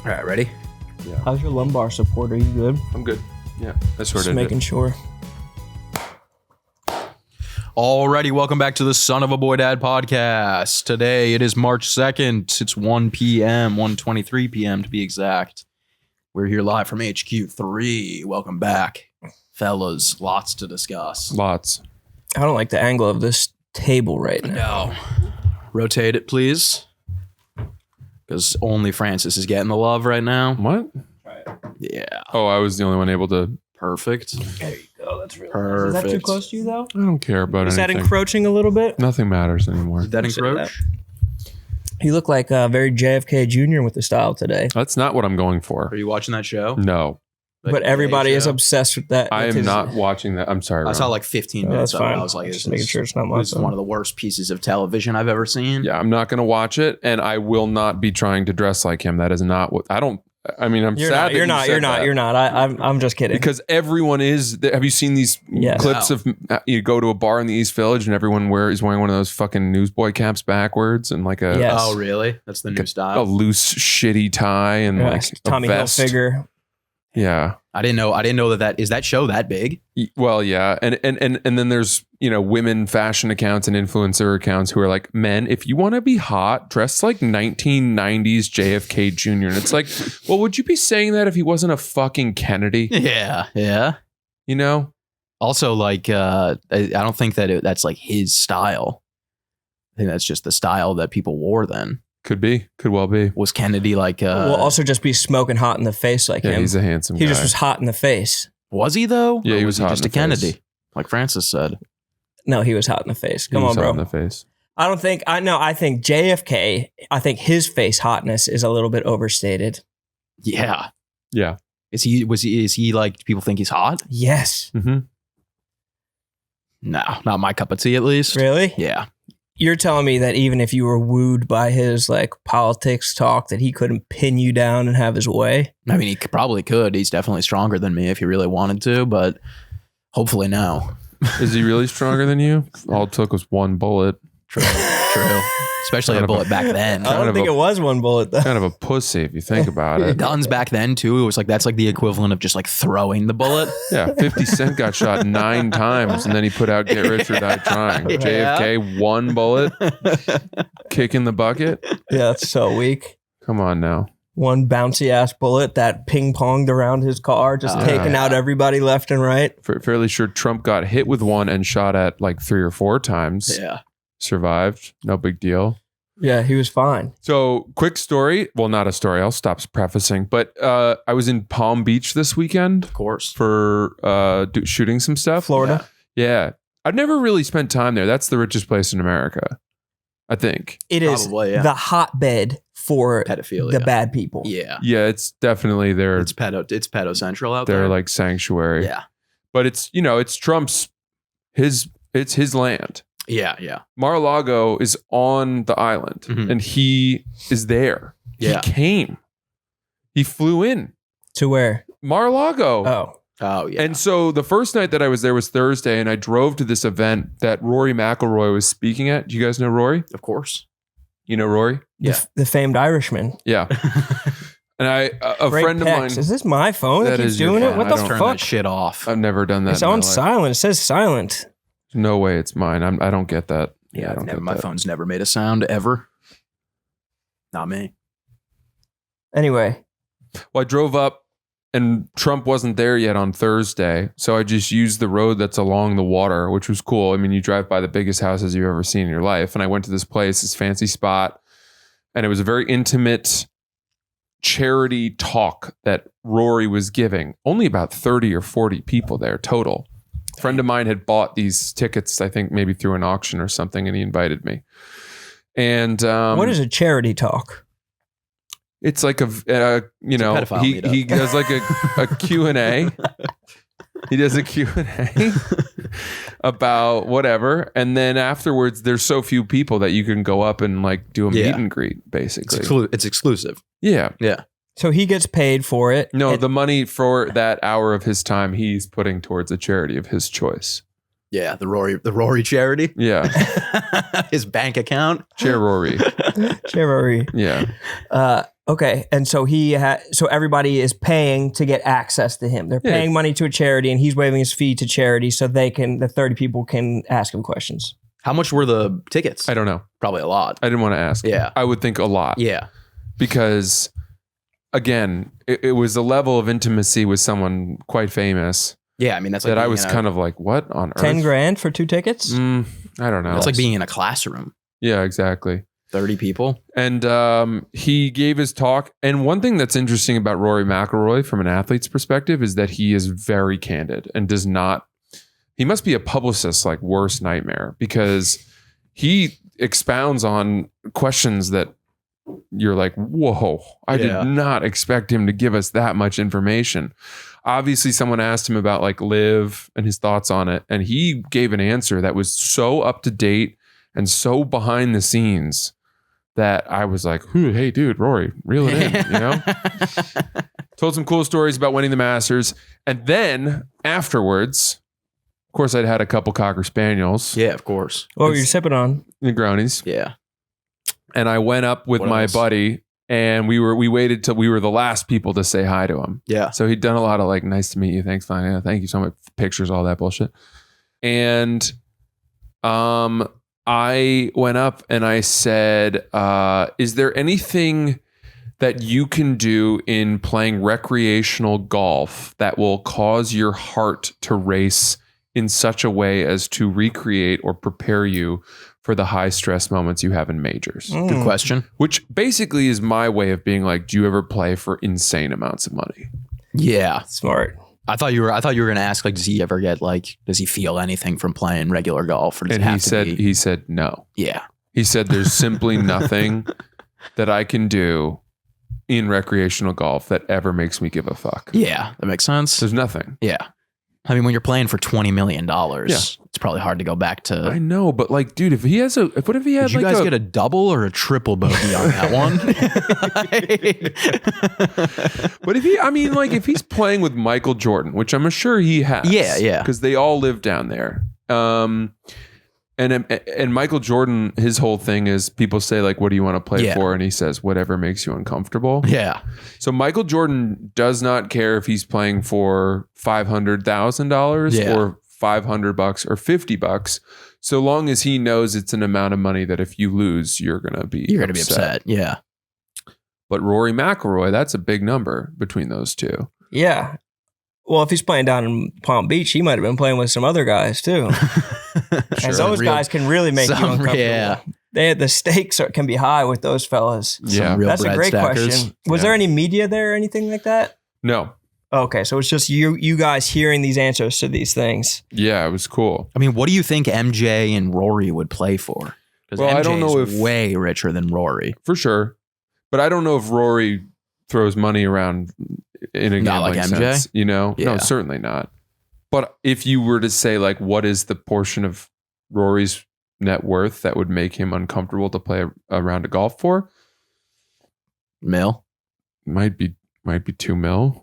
All right, ready? Yeah. How's your lumbar support? Are you good? I'm good. Yeah, I sort Just of making sure. Alrighty, welcome back to the Son of a Boy Dad podcast. Today it is March 2nd. It's 1 p.m., 1:23 p.m. to be exact. We're here live from HQ3. Welcome back, fellas. Lots to discuss. Lots. I don't like the angle of this table right now. No. Rotate it, please. Because only Francis is getting the love right now. What? Yeah. Oh, I was the only one able to. Perfect. There you go. That's really Perfect. nice. Is that too close to you, though? I don't care about Is anything. that encroaching a little bit? Nothing matters anymore. Did that encroach? You look like very JFK Jr. with the style today. That's not what I'm going for. Are you watching that show? No, Like But everybody is show? obsessed with that. I with am his- not watching that. I'm sorry. I saw Ron. like 15 No, minutes that's of it. fine. I was like, Just this making is, sure it's not my this is phone. one of the worst pieces of television I've ever seen. Yeah, I'm not going to watch it, and I will not be trying to dress like him. That is not what I don't. I mean, I'm You're sad. not. that You're you not. said You're not. that. You're not. I'm just kidding. Because everyone is. Have you seen these Yes. clips of you go to a bar in the East Village and everyone is wearing one of those fucking newsboy caps backwards and like a Yes. Oh, really? That's the new a style. loose shitty tie and Yes, like Tommy a vest. Hilfiger. Yeah. I didn't know that is that show that big? Well, yeah, and then there's women fashion accounts and influencer accounts who are like, men, if you want to be hot, dress like 1990s JFK Jr. And it's like, well, would you be saying that if he wasn't a fucking Kennedy? Yeah, yeah. You know? Also, like, I don't think that that's like his style. I think that's just the style that people wore then. Could well be. Was Kennedy like? Will also just be smoking hot in the face like Yeah, him. he's a handsome He guy. just was hot in the face. Was he though? Yeah, Or he was hot just in a the face. Kennedy, like Francis said. No, he was hot in the face. He Come was on, hot bro. in the face. I don't think I think JFK, I think his face hotness is a little bit overstated. Yeah. Yeah. Is he like? Do people think he's hot? Yes. Mm-hmm. No, not my cup of tea at least. Really? Yeah. You're telling me that even if you were wooed by his like politics talk, that he couldn't pin you down and have his way? I mean, he probably could. He's definitely stronger than me if he really wanted to, but hopefully no. Is he really stronger than you? All it took was one bullet. True. Especially Kind a of a- bullet back then. I don't of think a- it was one bullet though. Kind of a pussy if you think about it. Guns back then too. It was like that's like the equivalent of just like throwing the bullet. Yeah, 50 Cent got shot 9 times and then he put out Get Rich or Die Trying. Yeah. JFK, 1 bullet, kick in the bucket. Yeah, that's so weak. Come on now. One bouncy ass bullet that ping ponged around his car, just Oh, taking yeah. out everybody left and right. Fairly sure Trump got hit with one and shot at like 3 or 4 times. Yeah. Survived. No big deal. Yeah, he was fine. So, quick story. Well, not a story. I'll stop prefacing. But I was in Palm Beach this weekend Of course. for shooting some stuff. Florida. Yeah. I've never really spent time there. That's the richest place in America, I think. It is Probably, yeah. the hotbed for Pedophilia. the bad people. Yeah. Yeah, it's definitely their It's pedo central out there. their like sanctuary. Yeah. But it's it's Trump's it's his land. Yeah. Yeah. Mar-a-Lago is on the island Mhm. and he is there. Yeah. He came. He flew in. To where? Mar-a-Lago. Oh. Oh yeah. And so the first night that I was there was Thursday and I drove to this event that Rory McIlroy was speaking at. Do you guys know Rory? of course. You know Rory? Yeah. The famed Irishman. Yeah. And a Great friend of pecs. mine, Is this my phone that That keeps is your doing it? phone. What I the don't Turn fuck? that shit off. I've never done that. It's in my on life. silent. It says silent. No way it's mine. I don't get that. Yeah. I don't get My that. phone's never made a sound ever. Not me. Anyway, Well, I drove up and Trump wasn't there yet on Thursday. So I just used the road that's along the water, which was cool. I mean, you drive by the biggest houses you've ever seen in your life. And I went to this place, this fancy spot, and it was a very intimate charity talk that Rory was giving. Only about 30 or 40 people there total. A friend of mine had bought these tickets, I think maybe through an auction or something, and he invited me. And what is a charity talk? it's like pedophile meetup. he does like a Q&A. He does a Q&A about whatever. And then afterwards, there's so few people that you can go up and like do a meet and greet, basically. It's exclusive. Yeah. Yeah. So he gets paid for it. No, and- the money for that hour of his time, he's putting towards a charity of his choice. Yeah. The Rory charity. Yeah. His bank account. Chair Rory. charity. Yeah. Okay, and so so everybody is paying to get access to him. They're Yeah. paying money to a charity, and he's waiving his fee to charity, so the 30 people can ask him questions. How much were the tickets? I don't know. Probably a lot. I didn't want to ask. Yeah. I would think a lot. Yeah. Because, again, it was a level of intimacy with someone quite famous Yeah. I mean, that's like that I being was in kind of like, what on earth? 10 grand for 2 tickets? I don't know. It's like being in a classroom. Yeah, exactly. 30 people. And he gave his talk. And one thing that's interesting about Rory McIlroy from an athlete's perspective is that he is very candid and does not. He must be a publicist's like worst nightmare because he expounds on questions that you're like, whoa, I did not expect him to give us that much information. Obviously, someone asked him about like Live and his thoughts on it. And he gave an answer that was so up to date and so behind the scenes that I was like, hey, dude, Rory, reel it in, you know? Told some cool stories about winning the Masters. And then afterwards, of course, I'd had a couple Cocker Spaniels, Yeah, of course. What were you sipping on? Negronis. Yeah. And I went up with What my else? buddy and we waited till we were the last people to say hi to him. Yeah. So he'd done a lot of like, nice to meet you. Thanks, fine. Yeah, thank you so much. Pictures, all that bullshit. And I went up and I said, is there anything that you can do in playing recreational golf that will cause your heart to race in such a way as to recreate or prepare you for the high stress moments you have in majors? Good question. Which basically is my way of being like, do you ever play for insane amounts of money? Yeah. Smart. I thought you were going to ask, like, does he ever get like, does he feel anything from playing regular golf? Or does And it have he said no. Yeah. He said there's simply nothing that I can do in recreational golf that ever makes me give a fuck. Yeah. That makes sense. There's nothing. Yeah. I mean, when you're playing for $20 million, it's probably hard to go back to. I know, but like, dude, if he has what if he had Did you like guys get a double or a triple bogey on that one? but if he's playing with Michael Jordan, which I'm sure he has. Yeah. Because they all live down there. And Michael Jordan, his whole thing is people say like, what do you want to play for? And he says, whatever makes you uncomfortable. Yeah. So Michael Jordan does not care if he's playing for $500,000 or $500 or $50, so long as he knows it's an amount of money that if you lose, you're going to be upset. Yeah. But Rory McIlroy, that's a big number between those two. Yeah. Well, if he's playing down in Palm Beach, he might have been playing with some other guys too. And those guys can really make you uncomfortable. Yeah. The stakes can be high with those fellas. Yeah. That's a great question. Was there any media there or anything like that? No. Okay, so it's just you guys hearing these answers to these things. Yeah, it was cool. I mean, what do you think MJ and Rory would play for? Because Well, I don't know is if- way richer than Rory. For sure. But I don't know if Rory throws money around in a Not like gambling MJ? sense, you know? Yeah. No, certainly not. But if you were to say like, what is the portion of Rory's net worth that would make him uncomfortable to play a round of golf for? Mil? Might be $2 million.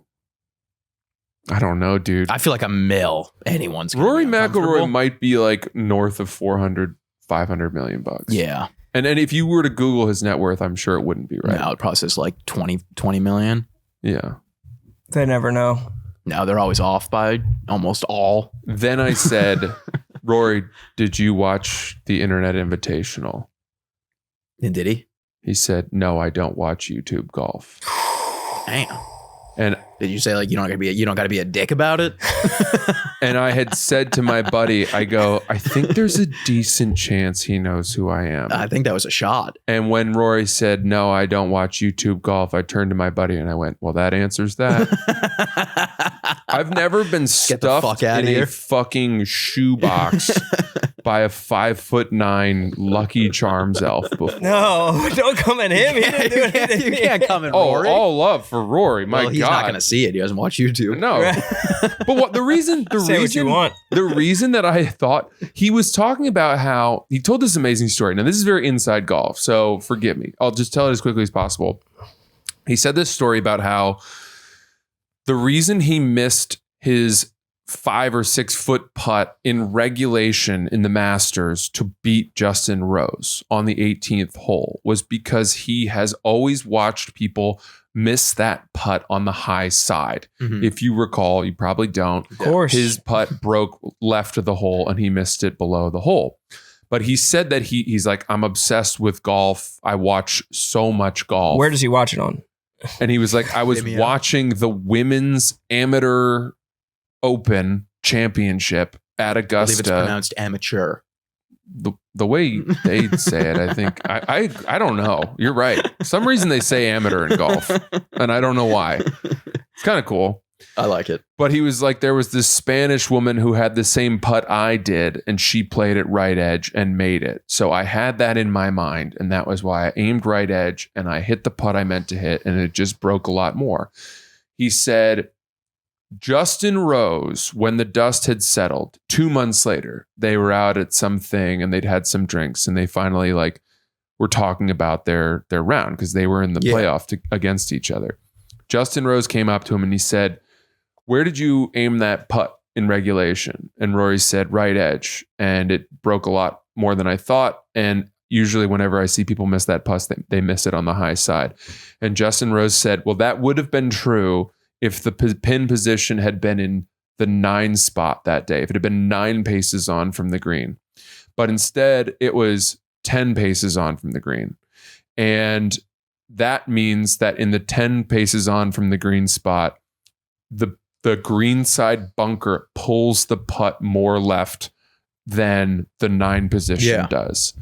I don't know, dude. I feel like a mil. Anyone's gonna Rory be uncomfortable. McIlroy might be like north of 500 million bucks. Yeah. And if you were to Google his net worth, I'm sure it wouldn't be right. No, it probably says like 20 million. Yeah. They never know. No, they're always off by almost all. Then I said, Rory, did you watch the Internet Invitational? And did he? He said, no, I don't watch YouTube golf. Damn. And Did you say like you don't got to be a dick about it? and I had said to my buddy, I go, I think there's a decent chance he knows who I am. I think that was a shot. And when Rory said, no, I don't watch YouTube golf, I turned to my buddy and I went, well, that answers that. I've never been Get the fuck stuffed outta in here. a fucking shoebox by a 5'9" Lucky Charms elf before. No, don't come at him. He didn't do anything. You can't come at Oh, Rory. all love for Rory. My Well, he's God. not going to see it. He doesn't watch YouTube. No. But what the reason Say what you want. the reason that I thought he was talking about how he told this amazing story. Now, this is very inside golf, so forgive me. I'll just tell it as quickly as possible. He said this story about how the reason he missed his 5 or 6 foot putt in regulation in the Masters to beat Justin Rose on the 18th hole was because he has always watched people miss that putt on the high side. Mhm. If you recall, you probably don't. Of course. His putt broke left of the hole and he missed it below the hole. But he said that he's like, I'm obsessed with golf. I watch so much golf. Where does he watch it on? And he was like, I was watching the women's amateur open championship at I Augusta. believe it's pronounced amateur. The way they say it, I think I don't know. You're right. For some reason they say amateur in golf, and I don't know why. It's kind of cool. I like it. But he was like, there was this Spanish woman who had the same putt I did, and she played it right edge and made it. So I had that in my mind, and that was why I aimed right edge and I hit the putt I meant to hit, and it just broke a lot more. He said, Justin Rose, when the dust had settled, 2 months later, they were out at something and they'd had some drinks, and they finally like were talking about their round because they were in the playoff against each other. Justin Rose came up to him and he said, where did you aim that putt in regulation? And Rory said, right edge. And it broke a lot more than I thought. And usually whenever I see people miss that putt, they miss it on the high side. And Justin Rose said, well, that would have been true if the pin position had been in the 9 spot that day, if it had been 9 paces on from the green. But instead, it was 10 paces on from the green. And that means that in the 10 paces on from the green spot, the green side bunker pulls the putt more left than the 9 position does.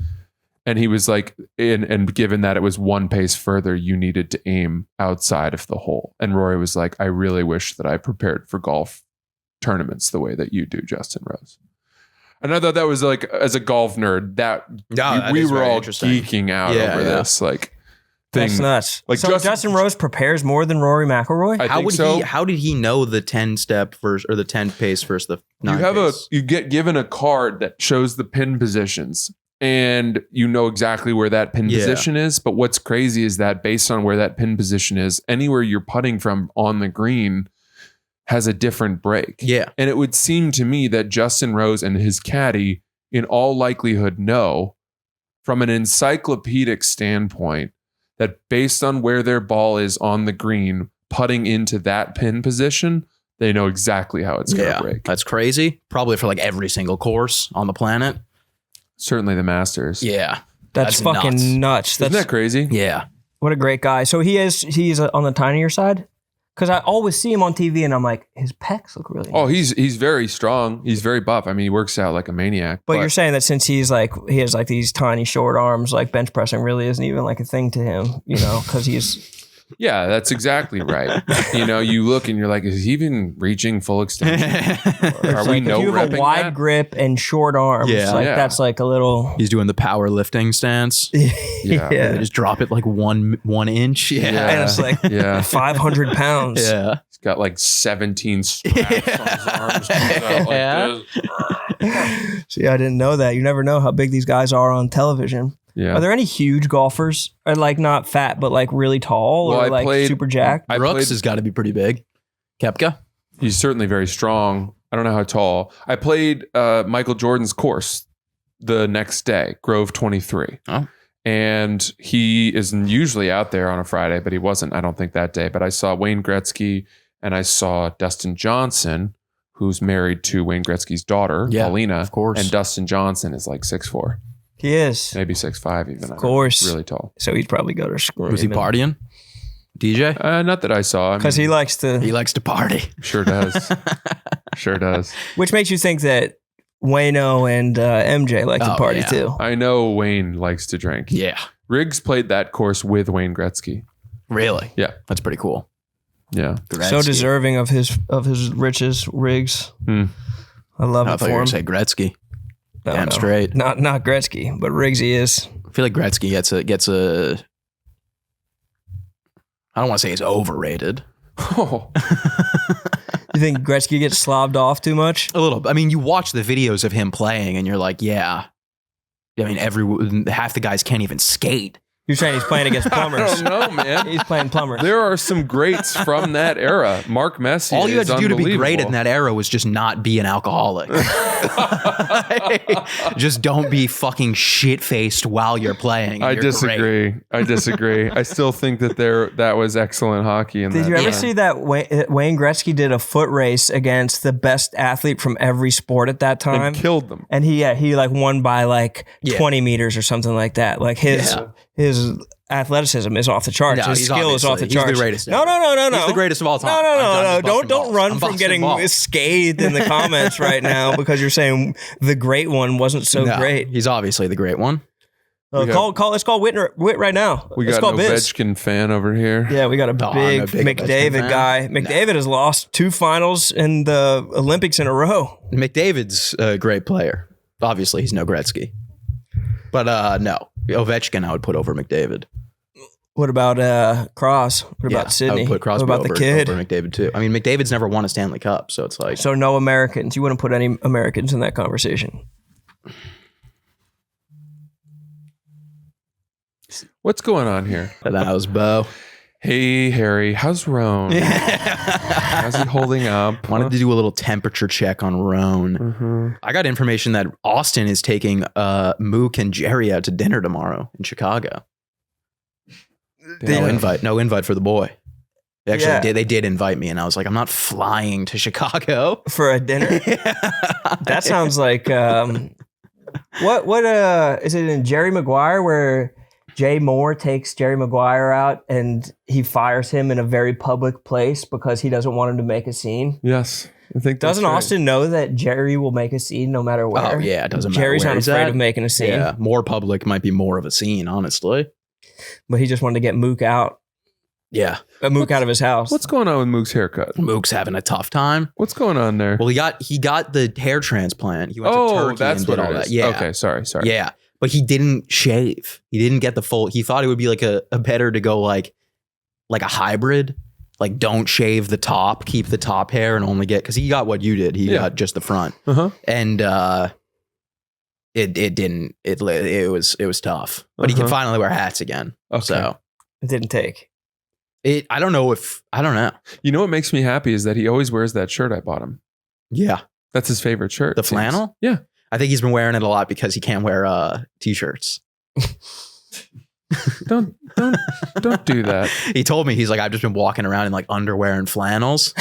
And he was like, and given that it was 1 pace further, you needed to aim outside of the hole. And Rory was like, I really wish that I prepared for golf tournaments the way that you do, Justin Rose. And I thought that was like, as a golf nerd, that we were all geeking out over this. Like, that's nuts. Like so Justin Rose prepares more than Rory McIlroy? How did he know the 10 step first or the 10 pace versus the 9 pace? You get given a card that shows the pin positions, and you know exactly where that pin position is. But what's crazy is that based on where that pin position is, anywhere you're putting from on the green has a different break. Yeah. And it would seem to me that Justin Rose and his caddy in all likelihood know from an encyclopedic standpoint that based on where their ball is on the green, putting into that pin position, they know exactly how it's going to break. That's crazy. Probably for like every single course on the planet. Certainly the Masters. Yeah. That's fucking nuts. Isn't that crazy? Yeah. What a great guy. So he's on the tinier side? Because I always see him on TV and I'm like, his pecs look really nice. He's very strong. He's very buff. I mean, he works out like a maniac. But you're saying that since he has like these tiny short arms, like bench pressing really isn't even like a thing to him, you know, because he's... Yeah, that's exactly right. You know, you look and you're like, is he even reaching full extension? Are we no repping that? You have a wide grip and short arms. That's like a little... He's doing the powerlifting stance. They just drop it like one inch. Yeah. And it's like 500 pounds. Yeah. He's got like 17 straps on his arms. Like this. See, I didn't know that. You never know how big these guys are on television. Yeah. Are there any huge golfers? Or like not fat, but like really tall or like super jacked? Brooks has got to be pretty big. Koepka? He's certainly very strong. I don't know how tall. I played Michael Jordan's course the next day, Grove 23. Oh. And he isn't usually out there on a Friday, but he wasn't, I don't think, that day. But I saw Wayne Gretzky and I saw Dustin Johnson, who's married to Wayne Gretzky's daughter, Paulina. Of course. And Dustin Johnson is like 6'4". He is. Maybe 6'5" even. Of course. Really tall. So he'd probably go to school. Was he partying? DJ? Not that I saw. Because he likes to party. Sure does. Sure does. Which makes you think that Wayno and MJ like to party too. I know Wayne likes to drink. Yeah. Riggs played that course with Wayne Gretzky. Really? Yeah. That's pretty cool. Yeah. Gretzky. So deserving of his riches, Riggs. I love it for him. I thought you were going to say Gretzky. Damn straight. Not Gretzky, but Riggsy is. I feel like Gretzky gets a I don't want to say he's overrated. Oh. You think Gretzky gets slobbed off too much? A little. I mean, you watch the videos of him playing and you're like, yeah. I mean, half the guys can't even skate. You're saying he's playing against plumbers. I don't know, man. He's playing plumbers. There are some greats from that era. Mark Messier. All you had to do to be great in unbelievable. that era was just not be an alcoholic. Just don't be fucking shit-faced while you're playing. I You're disagree. great. I disagree. I still think that that was excellent hockey. Did you ever see that Wayne Gretzky did a foot race against the best athlete from every sport at that time? And killed them. And he like won by like 20 meters or something like that. Like his athleticism is off the charts. No, His he's skill is off the obviously- charts. he's the greatest No. He's the greatest of all time. No. I'm done Don't run I'm from busting getting balls. scathed in the comments right now because you're saying the great one wasn't so No, great. He's obviously the great one. Let's call Whit right now. We Let's got call an Biz. Ovechkin fan over here. Yeah, we got a I'm big a big McDavid Ovechkin guy. fan. McDavid has lost 2 finals in the Olympics in a row. McDavid's a great player. Obviously, he's no Gretzky. But no, Ovechkin I would put over McDavid. What about Cross? What about I Sidney? would put Crosby what about over, the kid? over McDavid too. I mean, McDavid's never won a Stanley Cup, so it's like... So no Americans. You wouldn't put any Americans in that conversation. What's going on here? That was Bo. Hey, Harry. How's Roan? How's he holding up? Wanted to do a little temperature check on Roan. Mm-hmm. I got information that Austin is taking Mook and Jerry out to dinner tomorrow in Chicago. No invite for the boy. Actually, they did invite me, and I was like, I'm not flying to Chicago For a dinner? That sounds like what is it in Jerry Maguire where Jay Moore takes Jerry Maguire out and he fires him in a very public place because he doesn't want him to make a scene? Yes. I think that's Doesn't right. Austin know that Jerry will make a scene no matter where? Oh yeah, it doesn't matter. Jerry's where not he's afraid at. of making a scene, Yeah, more public might be more of a scene, honestly. but he just wanted to get Mook out. Yeah, Mook out of his house. What's going on with Mook's haircut? Mook's having a tough time. What's going on there? Well, he got the hair transplant. He went to Turkey that's and did what all it that. is. Yeah. Okay, sorry. Yeah. But he didn't shave. He didn't get the full. He thought it would be like a better to go like a hybrid. Like don't shave the top, keep the top hair and only get, because he got what you did. He got just the front. Uh-huh. And it was tough. But he can finally wear hats again. Okay. So It didn't take. I don't know. You know what makes me happy is that he always wears that shirt I bought him. Yeah. That's his favorite shirt. The it seems. flannel? Yeah. I think he's been wearing it a lot because he can't wear t-shirts. Don't do that. He told me, he's like, I've just been walking around in like underwear and flannels.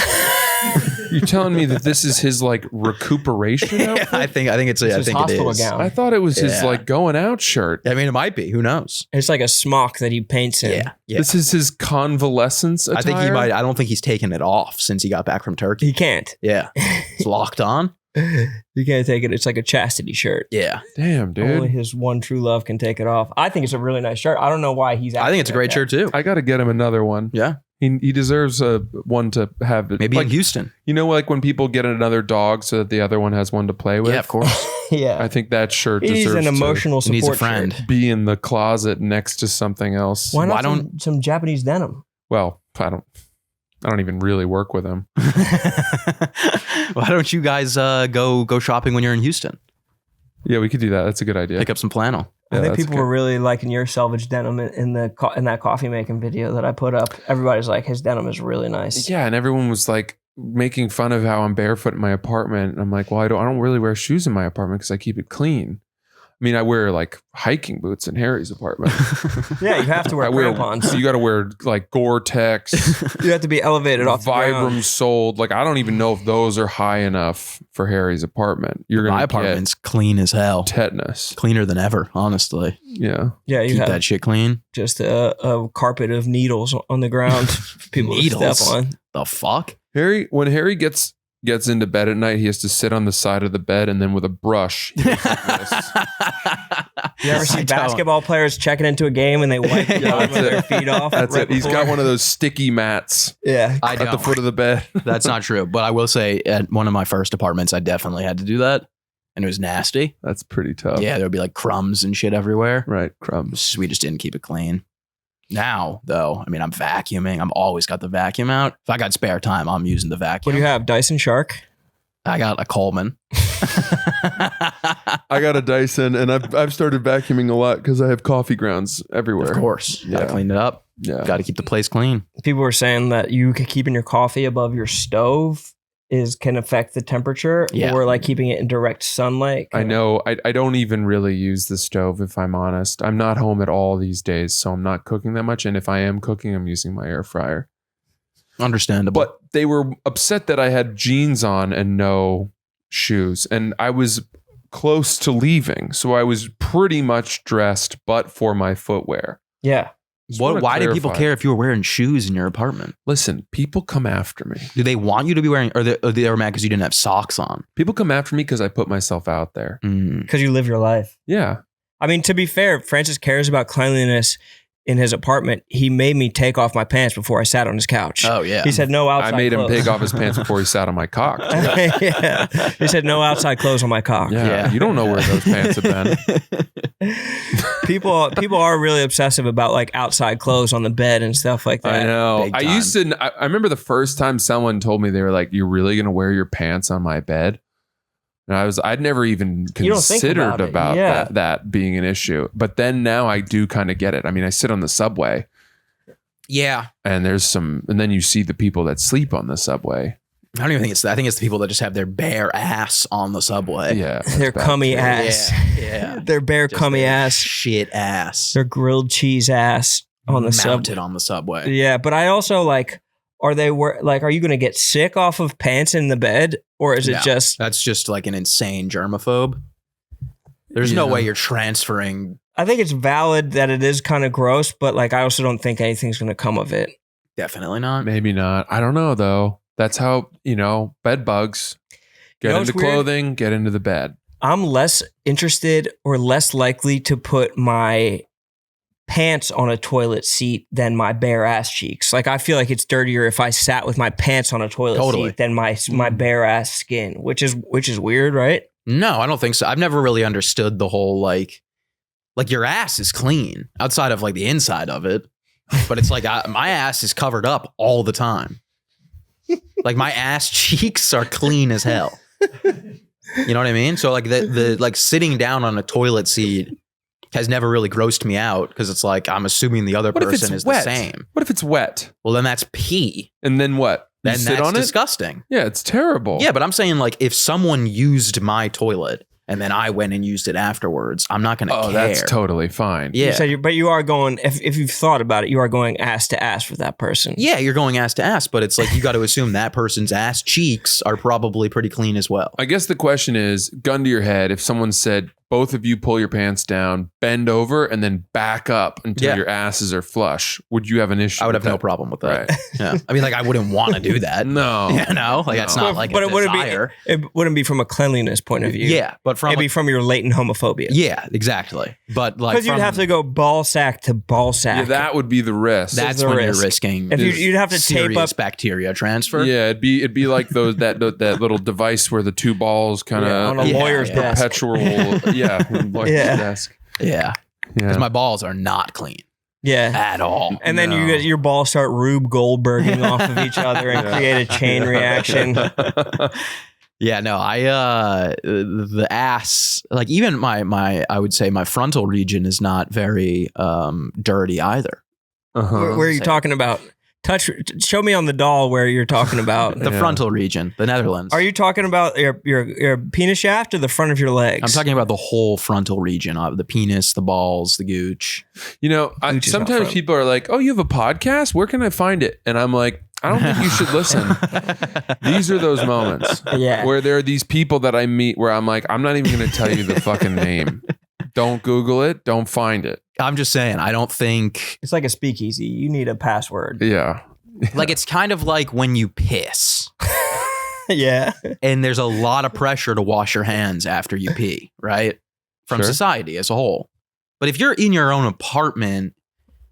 You're telling me that this is his like recuperation outfit? I think it's It's I his think it hospital is. gown. I thought it was his Yeah. like going out shirt. I mean, it might be. Who knows? It's like a smock that he paints in. Yeah. This is his convalescence attire? I think he might. I don't think he's taken it off since he got back from Turkey. He can't. Yeah. It's locked on. You can't take it. It's like a chastity shirt. Yeah. Damn, Only dude. his one true love can take it off. I think it's a really nice shirt. I don't know why he's. I think it's a great shirt too. I got to get him another one. Yeah. He deserves one to have. Maybe like, in Houston. you know, like when people get another dog so that the other one has one to play with. Yeah, of course. Yeah, I think that shirt he needs deserves an emotional He needs a support friend. shirt. to be in the closet next to something else. Why not Why don't- some Japanese denim? Well, I don't even really work with him. Why don't you guys go shopping when you're in Houston? Yeah, we could do that. That's a good idea. Pick up some flannel. Yeah, I think that's people good. were really liking your salvage denim in that coffee making video that I put up. Everybody's like, his denim is really nice. Yeah, and everyone was like making fun of how I'm barefoot in my apartment. And I'm like, well, I don't really wear shoes in my apartment because I keep it clean. I mean, I wear like hiking boots in Harry's apartment. Yeah, you have to wear crampons. You got to wear like Gore-Tex, You have to be elevated off the ground. Vibram soled. Like, I don't even know if those are high enough for Harry's apartment. You're My gonna apartment's clean as hell. get tetanus. Cleaner than ever, honestly. Yeah, Yeah, you Keep have that shit clean. just a carpet of needles on the ground for people to Needles? step on. The fuck? When Harry gets into bed at night, he has to sit on the side of the bed and then with a brush. He goes like this. You ever I see don't. basketball players checking into a game and they wipe the bottom of that's their it. feet off? That's right it. He's got before? one of those sticky mats Yeah. I at the don't. foot of the bed. That's not true. But I will say, at one of my first apartments, I definitely had to do that. And it was nasty. That's pretty tough. Yeah, there would be like crumbs and shit everywhere. Right. Crumbs. We just didn't keep it clean. Now, though, I mean, I'm vacuuming. I'm always got the vacuum out. If I got spare time, I'm using the What vacuum. do you have? Dyson Shark? I got a Coleman. I got a Dyson, and I've started vacuuming a lot because I have coffee grounds everywhere. Of course. Gotta clean it up. Yeah. Gotta keep the place clean. People were saying that you keeping your coffee above your stove can affect the temperature, or like keeping it in direct sunlight. I know. I don't even really use the stove, if I'm honest. I'm not home at all these days, so I'm not cooking that much. And if I am cooking, I'm using my air fryer. Understandable. But they were upset that I had jeans on and no shoes. And I was close to leaving. So I was pretty much dressed, but for my footwear. Yeah. Why do people care if you were wearing shoes in your apartment? Listen, people come after me. Do they want you to be wearing, or they were mad because you didn't have socks on? People come after me because I put myself out there. Because you live your life. Yeah. I mean, to be fair, Francis cares about cleanliness in his apartment. He made me take off my pants before I sat on his couch. Oh, yeah. He said no outside I made clothes. him take off his pants before he sat on my cock. Yeah. He said no outside clothes on my cock. Yeah. You don't know where those pants have been. People are really obsessive about like outside clothes on the bed and stuff like that. I know. Big I time. used to. I remember the first time someone told me, they were like, "You're really gonna wear your pants on my bed?" And I'd never even You don't think considered about it. that being an issue. But then now I do kind of get it. I mean, I sit on the subway, Yeah. and then you see the people that sleep on the subway. I don't even think it's that. I think it's the people that just have their bare ass on the subway. Yeah, Their that's bad cummy too. ass. Yeah. Their bare Just cummy their ass. Shit ass. Their grilled cheese ass on the mounted subway. on the subway. Yeah, but I also like, are you going to get sick off of pants in the bed, or is it No. just? That's just like an insane germaphobe. There's no Yeah. way you're transferring. I think it's valid that it is kind of gross, but like I also don't think anything's going to come of it. Definitely not. Maybe not. I don't know though. That's how bed bugs get You know into what's weird? clothing, get into the bed. I'm less interested or less likely to put my pants on a toilet seat than my bare ass cheeks. Like I feel like it's dirtier if I sat with my pants on a toilet Totally. seat than my bare ass skin, which is weird, right? No, I don't think so. I've never really understood the whole like your ass is clean outside of like the inside of it, but it's like my ass is covered up all the time. Like my ass cheeks are clean as hell. You know what I mean? So like the like sitting down on a toilet seat has never really grossed me out because it's like I'm assuming the other What if it's person is wet? the same. What if it's wet? Well, then that's pee. And then what? You Then sit that's on it? disgusting. Yeah, it's terrible. Yeah, but I'm saying like if someone used my toilet and then I went and used it afterwards, I'm not going to care. Oh, that's totally fine. Yeah. But you are going, if you've thought about it, you are going ass to ass with that person. Yeah, you're going ass to ass, but it's like you got to assume that person's ass cheeks are probably pretty clean as well. I guess the question is, gun to your head, if someone said, both of you pull your pants down, bend over, and then back up until your asses are flush, would you have an issue? I would with have no that? problem with that. Right. Yeah. I mean, like I wouldn't want to do that. No. You know, like that's not like but a it wouldn't desire. be. It wouldn't be from a cleanliness point of view. Yeah, but from It'd be from your latent homophobia. yeah, exactly. But like Because you'd from- have to go ball sack to ball sack. Yeah, that would be the risk. That's the when risk. you're risking. If you'd have to tape serious up. bacteria transfer. Yeah, it'd be like that little device where the two balls kind Yeah, on of a Yeah, lawyer's yeah. desk. perpetual. Yeah, lawyer's Yeah. desk. Yeah, because Yeah. my balls are not clean Yeah. at all. And then No. your balls start Rube Goldberging off of each other and Yeah. create a chain reaction. Yeah, no, the ass, like even my I would say my frontal region is not very dirty either. Uh-huh. Where are you Same. talking about? Show me on the doll where you're talking about. The Yeah. frontal region, the Netherlands. Are you talking about your penis shaft or the front of your legs? I'm talking about the whole frontal region of the penis, the balls, the gooch. Gooch is not Sometimes fun. people are like, "Oh, you have a podcast? Where can I find it?" And I'm like, "I don't think you should listen." These are those moments Yeah. where there are these people that I meet where I'm like, "I'm not even going to tell you the fucking name. Don't Google it. Don't find it." I'm just saying, I don't think It's like a speakeasy. You need a password. Yeah. like it's kind of like when you piss Yeah. and there's a lot of pressure to wash your hands after you pee, right? From Sure. society as a whole. But if you're in your own apartment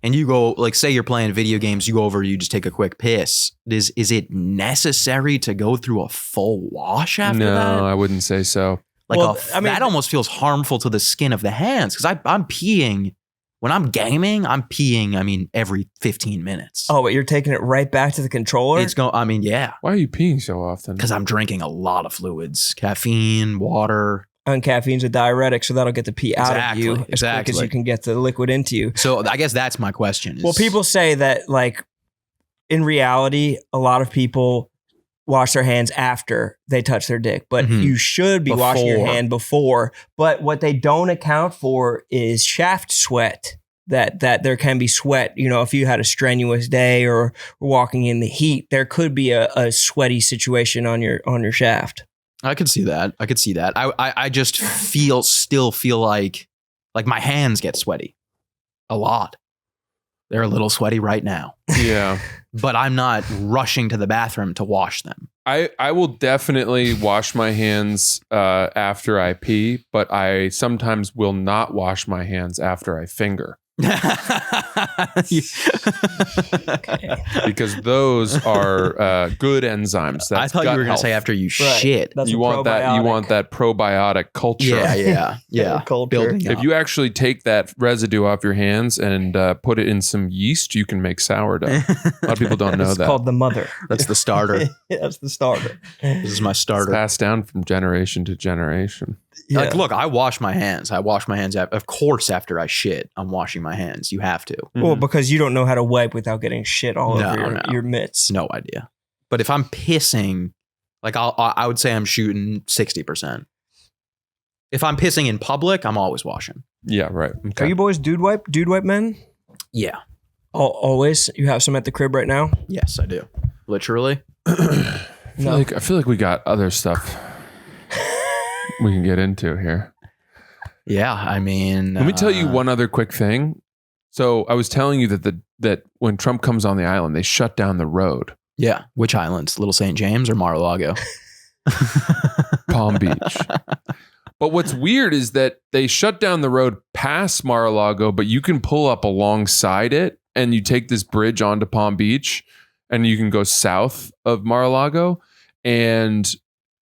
and you go, like, say you're playing video games, you go over, you just take a quick piss. Is it necessary to go through a full wash after No, that? I wouldn't say so. Like, Well, I mean- that almost feels harmful to the skin of the hands because I'm peeing. When I'm gaming, I'm peeing, I mean, every 15 minutes. Oh, but you're taking it right back to the controller? It's going, I mean, yeah, Why are you peeing so often? because I'm drinking a lot of fluids, caffeine, water. And caffeine's a diuretic, so that'll get the pee out of you as quick as Exactly. you can get the liquid into you. So I guess that's my question. Well, people say that, like, in reality, a lot of people wash their hands after they touch their dick, but Mhm. you should be washing your Before. hand before. But what they don't account for is shaft sweat. That there can be sweat. You know, if you had a strenuous day or walking in the heat, there could be a sweaty situation on your shaft. I could see that. I just still feel like my hands get sweaty a lot. They're a little sweaty right now, Yeah. but I'm not rushing to the bathroom to wash them. I will definitely wash my hands after I pee, but I sometimes will not wash my hands after I finger. Because those are good enzymes. That's I thought you gut were going to health. say after you Right. shit. That's You a want that. You probiotic. want that probiotic culture. Yeah. Culture. Building If up. you actually take that residue off your hands and put it in some yeast, you can make sourdough. A lot of people don't know It's that. called the mother. That's the starter. That's the starter. This is my It's starter. passed down from generation to generation. Like, look, I wash my hands. Of course, after I shit, I'm washing my hands. You have to. Well, because you don't know how to wipe without getting shit all No, over no. your mitts. No idea. But if I'm pissing, like I would say I'm shooting 60%. If I'm pissing in public, I'm always washing. Yeah, right. Are Okay. you boys dude wipe men? Yeah. Always. You have some at the crib right now? Yes, I do. Literally. I feel like we got other stuff we can get into here. Yeah. I mean, Let me tell you one other quick thing. So I was telling you that when Trump comes on the island, they shut down the road. Yeah. Which islands? Little St. James or Mar-a-Lago? Palm Beach. But what's weird is that they shut down the road past Mar-a-Lago, but you can pull up alongside it and you take this bridge onto Palm Beach and you can go south of Mar-a-Lago. And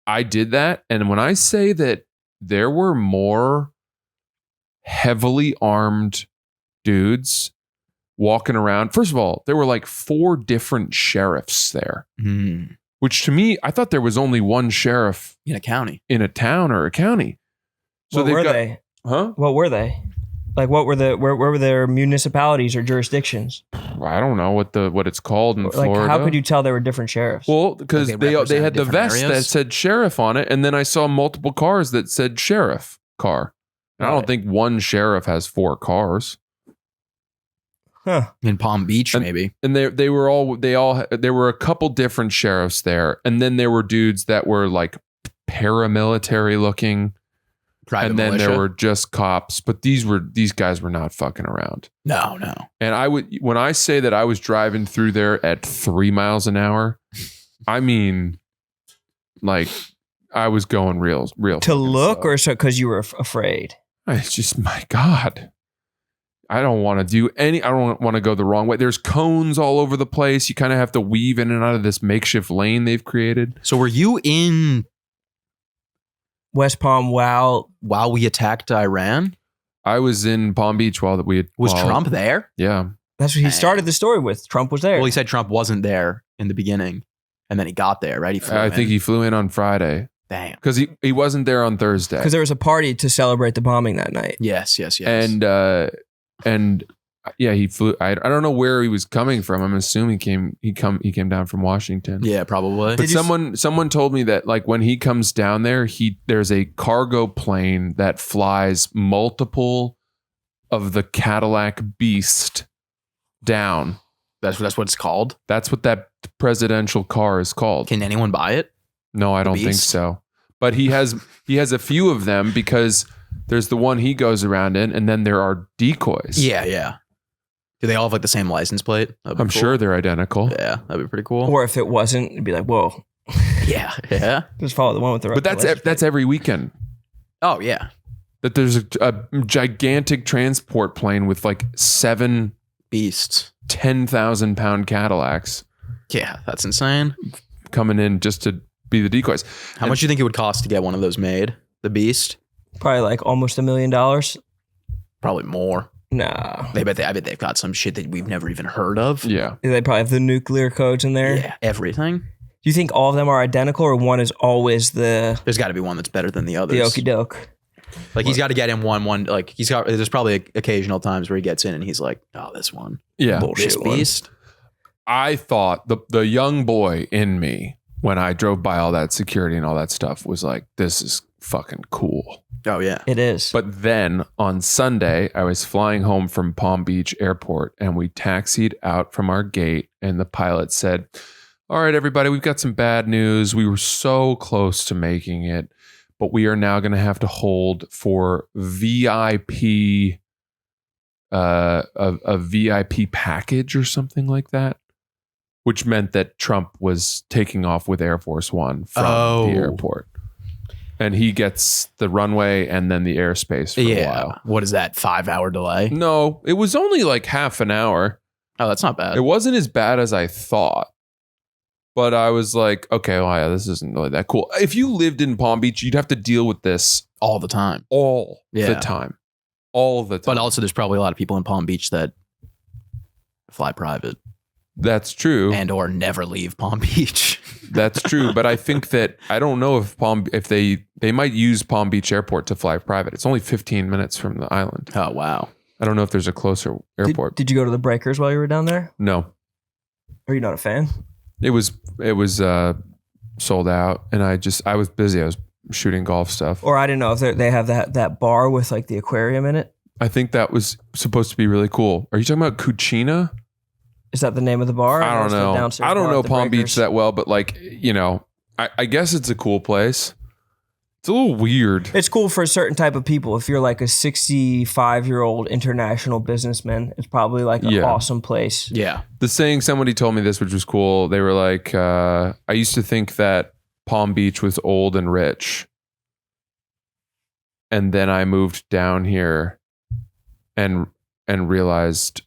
I did that. And when I say that there were more heavily armed dudes walking around, first of all, there were like 4 different sheriffs there, which to me, I thought there was only one sheriff In a county. in a town or a county. So What they've were got- they? Huh? What were they? Like, what were where were their municipalities or jurisdictions? I don't know what it's called in Like, Florida. how could you tell there were different sheriffs? Well, because Like they they had the represented vest different that areas? said sheriff on it, and then I saw multiple cars that said sheriff car. And I don't Right. think one sheriff has 4 cars. Huh. In Palm Beach, And- maybe. And there were a couple different sheriffs there, and then there were dudes that were like paramilitary looking, Private and then militia. there were just cops. But these guys were not fucking around. No. And when I say that I was driving through there at 3 miles an hour, I mean, like I was going real. To fucking look slow. or so because you were afraid? It's just, my God. I don't want to I don't want to go the wrong way. There's cones all over the place. You kind of have to weave in and out of this makeshift lane they've created. So were you in West Palm, wow. while we attacked Iran? I was in Palm Beach Was Trump there? Yeah. That's what he started the story with. Trump was there. Well, he said Trump wasn't there in the beginning, and then he got there, right? He flew I in. think he flew in on Friday Damn. because he wasn't there on Thursday. Because there was a party to celebrate the bombing that night. Yes. And yeah, he flew. I don't know where he was coming from. I'm assuming he came down from Washington. Yeah, probably. But someone told me that like when he comes down there, there's a cargo plane that flies multiple of the Cadillac Beast down. That's what it's called. That's what that presidential car is called. Can anyone buy it? No, I don't think Beast? so. But he has a few of them because there's the one he goes around in, and then there are decoys. Yeah. Do they all have like the same license plate? That'd be I'm cool. sure they're identical. Yeah, that'd be pretty cool. Or if it wasn't, it'd be like, whoa. Yeah. Just follow the one with the But that's every weekend. Oh yeah. That there's a gigantic transport plane with like 7 Beasts. 10,000 pound Cadillacs Yeah, that's insane. coming in just to be the decoys. How much do you think it would cost to get one of those made? The Beast? Probably like almost $1 million. Probably more. Nah. I bet they've got some shit that we've never even heard of. Yeah. They probably have the nuclear codes in there. Yeah, everything. Do you think all of them are identical, or one is always the There's got to be one that's better than the others. the okie doke? Like he's got to get in one. Like there's probably occasional times where he gets in and he's like, oh, this one. Yeah. Bullshit This one. beast. I thought the young boy in me, when I drove by all that security and all that stuff, was like, this is fucking cool. Oh, yeah. It is. But then on Sunday, I was flying home from Palm Beach Airport and we taxied out from our gate and the pilot said, all right, everybody, we've got some bad news. We were so close to making it, but we are now going to have to hold for VIP, a VIP package or something like that, which meant that Trump was taking off with Air Force One from the airport. And he gets the runway and then the airspace for a while. What is that, 5-hour delay? No, it was only like half an hour. Oh, that's not bad. It wasn't as bad as I thought. But I was like, okay, well, yeah, this isn't really that cool. If you lived in Palm Beach, you'd have to deal with this all the time. all the Yeah. time. All the time. But also, there's probably a lot of people in Palm Beach that fly private That's true. and or never leave Palm Beach. That's true. But I think that I don't know if they might use Palm Beach Airport to fly private. It's only 15 minutes from the island. Oh, wow. I don't know if there's a closer airport. Did you go to the Breakers while you were down there? No. Are you not a fan? It was sold out, and I was busy. I was shooting golf stuff. Or I didn't know if they have that bar with like the aquarium in it. I think that was supposed to be really cool. Are you talking about Cucina? Is that the name of the bar? I don't know. I don't know Palm Beach Breakers? that well, but like, you know, I guess it's a cool place. It's a little weird. It's cool for a certain type of people. If you're like a 65-year-old international businessman, it's probably like an awesome place. Yeah. The saying, somebody told me this, which was cool. They were like, I used to think that Palm Beach was old and rich. And then I moved down here and realized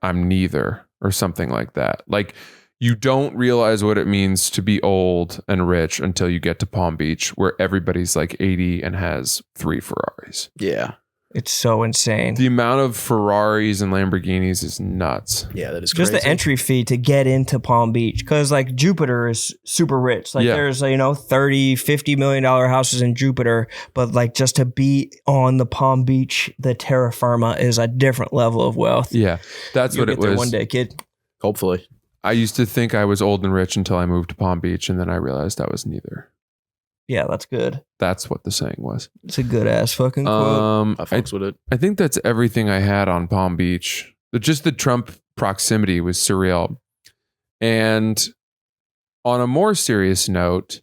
I'm neither, or something like that. Like, you don't realize what it means to be old and rich until you get to Palm Beach, where everybody's like 80 and has 3 Ferraris. Yeah. It's so insane. The amount of Ferraris and Lamborghinis is nuts. Yeah, that is Just crazy. the entry fee to get into Palm Beach, because like Jupiter is super rich. Like there's $30-50 million houses in Jupiter, but like just to be on the Palm Beach, the terra firma is a different level of wealth. Yeah, that's You'll what it get there was. one day, kid. Hopefully. I used to think I was old and rich until I moved to Palm Beach, and then I realized I was neither. Yeah, that's good. That's what the saying was. It's a good ass fucking quote. I fucks with it. I think that's everything I had on Palm Beach. Just the Trump proximity was surreal. And on a more serious note,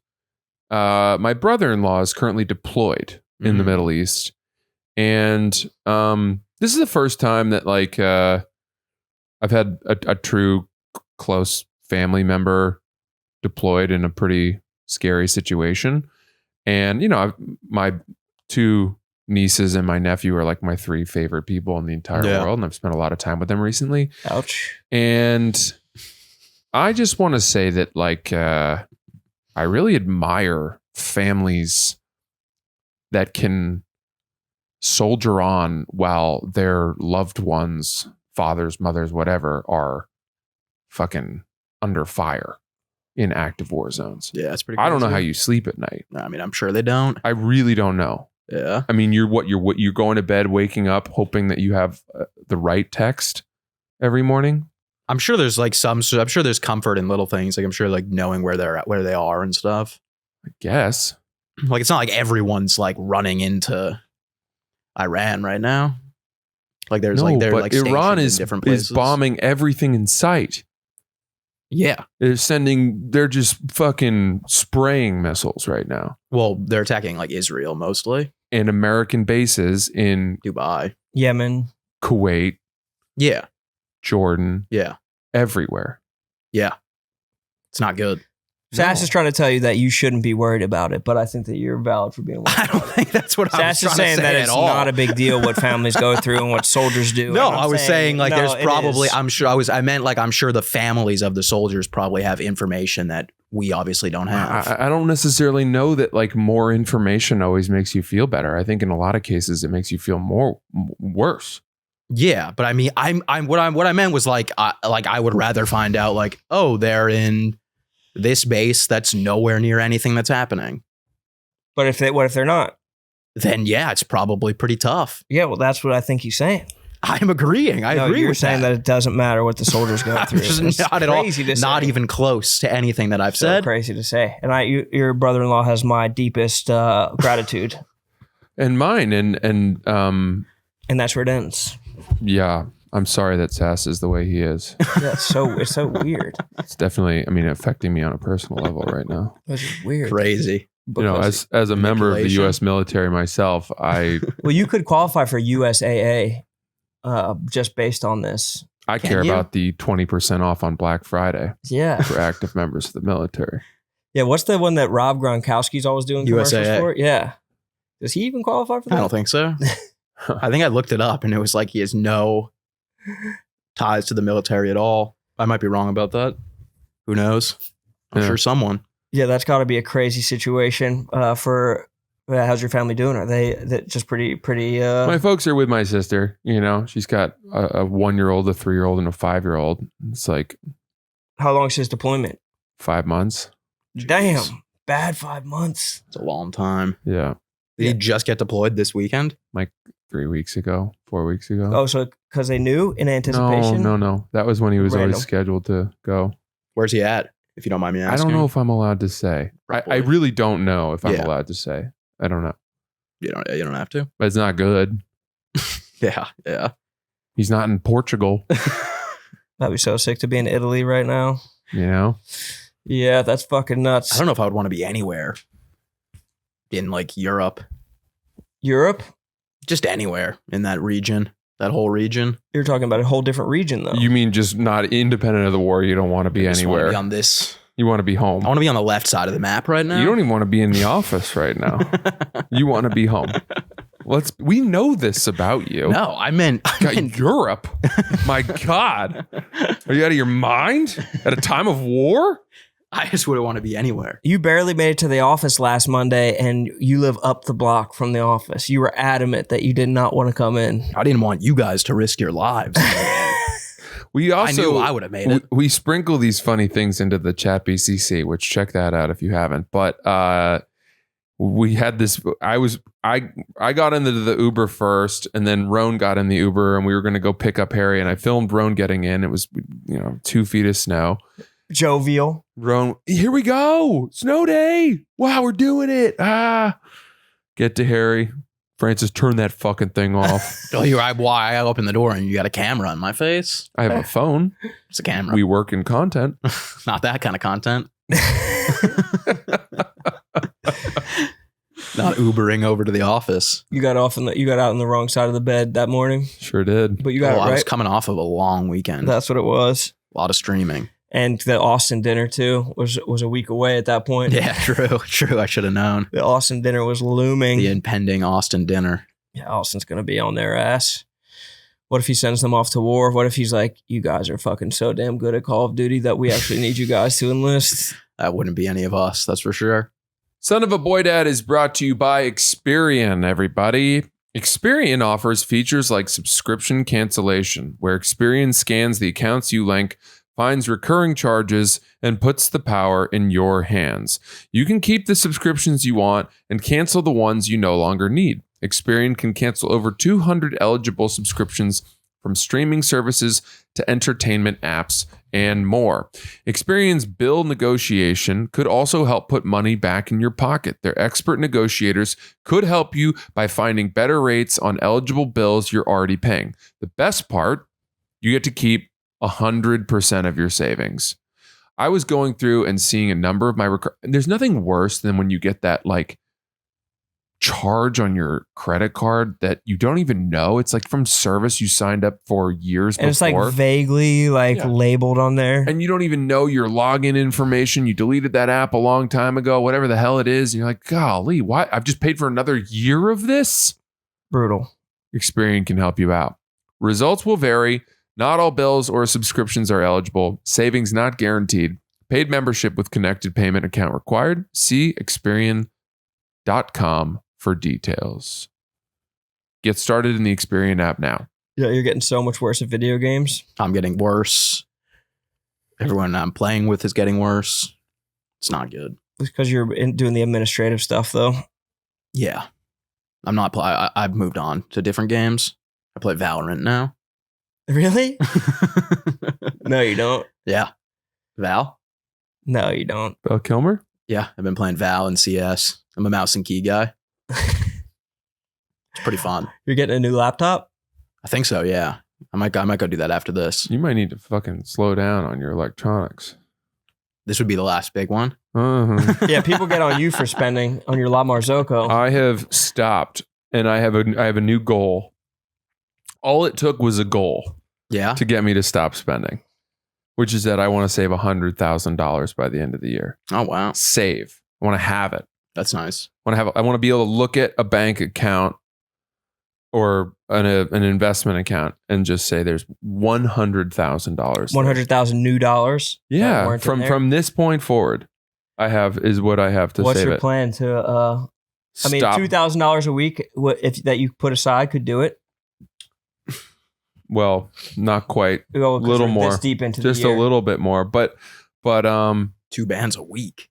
my brother-in-law is currently deployed in the Middle East. And this is the first time that like I've had a true close family member deployed in a pretty scary situation. And, you know, my 2 nieces and my nephew are like my 3 favorite people in the entire world. And I've spent a lot of time with them recently. Ouch. And I just want to say that like, I really admire families that can soldier on while their loved ones, fathers, mothers, whatever, are fucking under fire in active war zones. Yeah, it's pretty crazy. I don't know how you sleep at night. I mean, I'm sure they don't. I really don't know. Yeah. I mean, you're going to bed, waking up, hoping that you have the right text every morning. I'm sure there's like I'm sure there's comfort in little things. Like I'm sure like knowing where they're at, where they are and stuff. I guess. Like it's not like everyone's like running into Iran right now. Like there's No, they're but like Iran stationed in is different places. bombing everything in sight. Yeah. They're just fucking spraying missiles right now. Well, they're attacking like Israel mostly. And American bases in Dubai. Yemen. Kuwait, Yeah. Jordan, Yeah. everywhere. Yeah. It's not good. Sass is trying to tell you that you shouldn't be worried about it, but I think that you're valid for being worried. I don't think that's what I was Sass trying is saying to say that at it's all. not a big deal what families go through and what soldiers do. No, And I'm I was saying like no, there's it probably is. I meant like I'm sure the families of the soldiers probably have information that we obviously don't have. I don't necessarily know that like more information always makes you feel better. I think in a lot of cases it makes you feel worse. Yeah, but I mean, what I meant was like I would rather find out like, oh, they're in this base that's nowhere near anything that's happening. But what if they're not? Then yeah, it's probably pretty tough. Yeah, well, that's what I think he's saying. I'm agreeing. I agree you're with saying that it doesn't matter what the soldiers go through. Just It's not at all. crazy to Not say. even close to anything that I've So said. crazy to say. And your brother-in-law has my deepest gratitude. And mine. And And that's where it ends. yeah, I'm sorry that Sass is the way he is. Yeah, it's so weird. It's definitely, I mean, affecting me on a personal level right now. It's just weird. Crazy. You know, as a member of the manipulation. U.S. military myself, I Well, you could qualify for USAA just based on this. I Can care you? about the 20% off on Black Friday Yeah. for active members of the military. Yeah, what's the one that Rob Gronkowski's always doing commercials USAA. for? Yeah. Does he even qualify for that? I don't think so. I think I looked it up and it was like he has no ties to the military at all. I might be wrong about that. Who knows? I'm Yeah. sure someone. Yeah, that's got to be a crazy situation for how's your family doing? Are they just pretty My folks are with my sister. You know, she's got a 1-year-old, a 3-year-old, and a 5-year-old. It's like how long's his deployment? 5 months. Damn. Bad 5 months. It's a long time. Yeah. Did he just get deployed this weekend? 3 weeks ago, 4 weeks ago. Oh, so because they knew in anticipation? No. That was when he was Random. always scheduled to go. Where's he at? If you don't mind me I asking. don't know if I'm allowed to say. I Probably. really don't know if I'm Yeah. allowed to say. I don't know. You don't have to. But it's not good. Yeah. He's not in Portugal, I'd be so sick to be in Italy right now. you know? Yeah, that's fucking nuts. I don't know if I would want to be anywhere in like Europe. Europe? Just anywhere in that region. That whole region. You're talking about a whole different region, though. You mean just not independent of the war? You don't want to be I just wanna anywhere. be on this. You want to be home. I want to be on the left side of the map right now. You don't even want to be in the office right now. You want to be home. We know this about you. No, I meant God, Europe. My God. Are you out of your mind? At a time of war? I just wouldn't want to be anywhere. You barely made it to the office last Monday, and you live up the block from the office. You were adamant that you did not want to come in. I didn't want you guys to risk your lives. We also, I knew I would have made it. We sprinkle these funny things into the chat BCC, which check that out if you haven't. But we had this. I got into the Uber first, and then Roan got in the Uber, and we were going to go pick up Harry. And I filmed Roan getting in. It was 2 feet of snow. Jovial. Roan, here we go, snow day! Wow, we're doing it! Get to Harry. Francis, turn that fucking thing off. Oh, why I opened the door and you got a camera on my face? I have a phone. It's a camera. We work in content. Not that kind of content. Not Ubering over to the office. You got out on the wrong side of the bed that morning, Sure did. but you got I it was right. coming off of a long weekend. That's what it was. A lot of streaming. And the Austin dinner too was a week away at that point. Yeah, true. I should have known. The Austin dinner was looming. The impending Austin dinner. Yeah, Austin's gonna be on their ass. What if he sends them off to war? What if he's like, you guys are fucking so damn good at Call of Duty that we actually need you guys to enlist? That wouldn't be any of us, that's for sure. Son of a Boy Dad is brought to you by Experian, everybody. Experian offers features like subscription cancellation, where Experian scans the accounts you link, finds recurring charges, and puts the power in your hands. You can keep the subscriptions you want and cancel the ones you no longer need. Experian can cancel over 200 eligible subscriptions from streaming services to entertainment apps and more. Experian's bill negotiation could also help put money back in your pocket. Their expert negotiators could help you by finding better rates on eligible bills you're already paying. The best part, you get to keep 100% of your savings. I was going through and seeing a number of my there's nothing worse than when you get that like charge on your credit card that you don't even know. It's like from service you signed up for years And before. it's like vaguely labeled on there. And you don't even know your login information. You deleted that app a long time ago, whatever the hell it is. And you're like, golly, why? I've just paid for another year of this? Brutal. Experian can help you out. Results will vary. Not all bills or subscriptions are eligible. Savings not guaranteed. Paid membership with connected payment account required. See Experian.com for details. Get started in the Experian app now. Yeah, you're getting so much worse at video games. I'm getting worse. Everyone I'm playing with is getting worse. It's not good. It's because you're doing the administrative stuff, though. Yeah. I'm not I've moved on to different games. I play Valorant now. Really? No, you don't. Yeah. Val? No, you don't. Val Kilmer? Yeah, I've been playing Val and CS. I'm a mouse and key guy. It's pretty fun. You're getting a new laptop? I think so, yeah. I might go do that after this. You might need to fucking slow down on your electronics. This would be the last big one. Uh-huh. Yeah, people get on you for spending on your La Marzocco. I have stopped, and I have a new goal. All it took was a goal Yeah. to get me to stop spending, which is that I want to save $100,000 by the end of the year. Oh, wow. Save. I want to have it. That's nice. I want to be able to look at a bank account or an investment account and just say there's $100,000. $100,000 new dollars. that Yeah, weren't in there? from this point forward, is what I have to What's save your it. plan to? I mean, Stop. $2,000 a week, if that you put aside, could do it. Well, not quite. A Little more. This deep into Just the a year. little bit more, but 2 bands a week.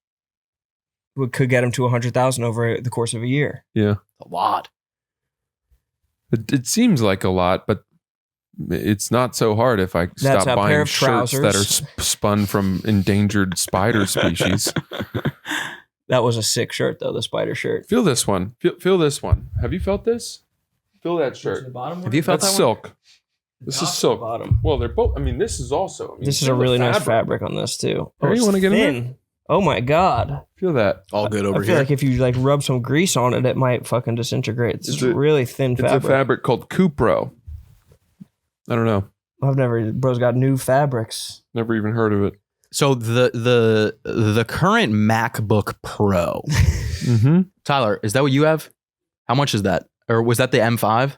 We could get him to 100,000 over the course of a year. yeah, A lot. it seems like a lot, but it's not so hard if I That's stop a pair buying of shirts that are trousers. spun from endangered spider species. That was a sick shirt, though. The spider shirt. Feel this one. Feel this one. Have you felt this? Feel that shirt. Have you felt That's that one? silk. This is silk. Bottom. Well, they're both. I mean, this is also. This is a really nice fabric on this too. Hey, you it's wanna get in thin. Oh my god! Feel that. All good I over feel here. like if you like rub some grease on it, it might fucking disintegrate. It's It's a- really thin It's fabric. a fabric called Cupro. I don't know. I've never. Bro's got new fabrics. Never even heard of it. So the current MacBook Pro, Mm-hmm. Tyler, is that what you have? How much is that? Or was that the M5?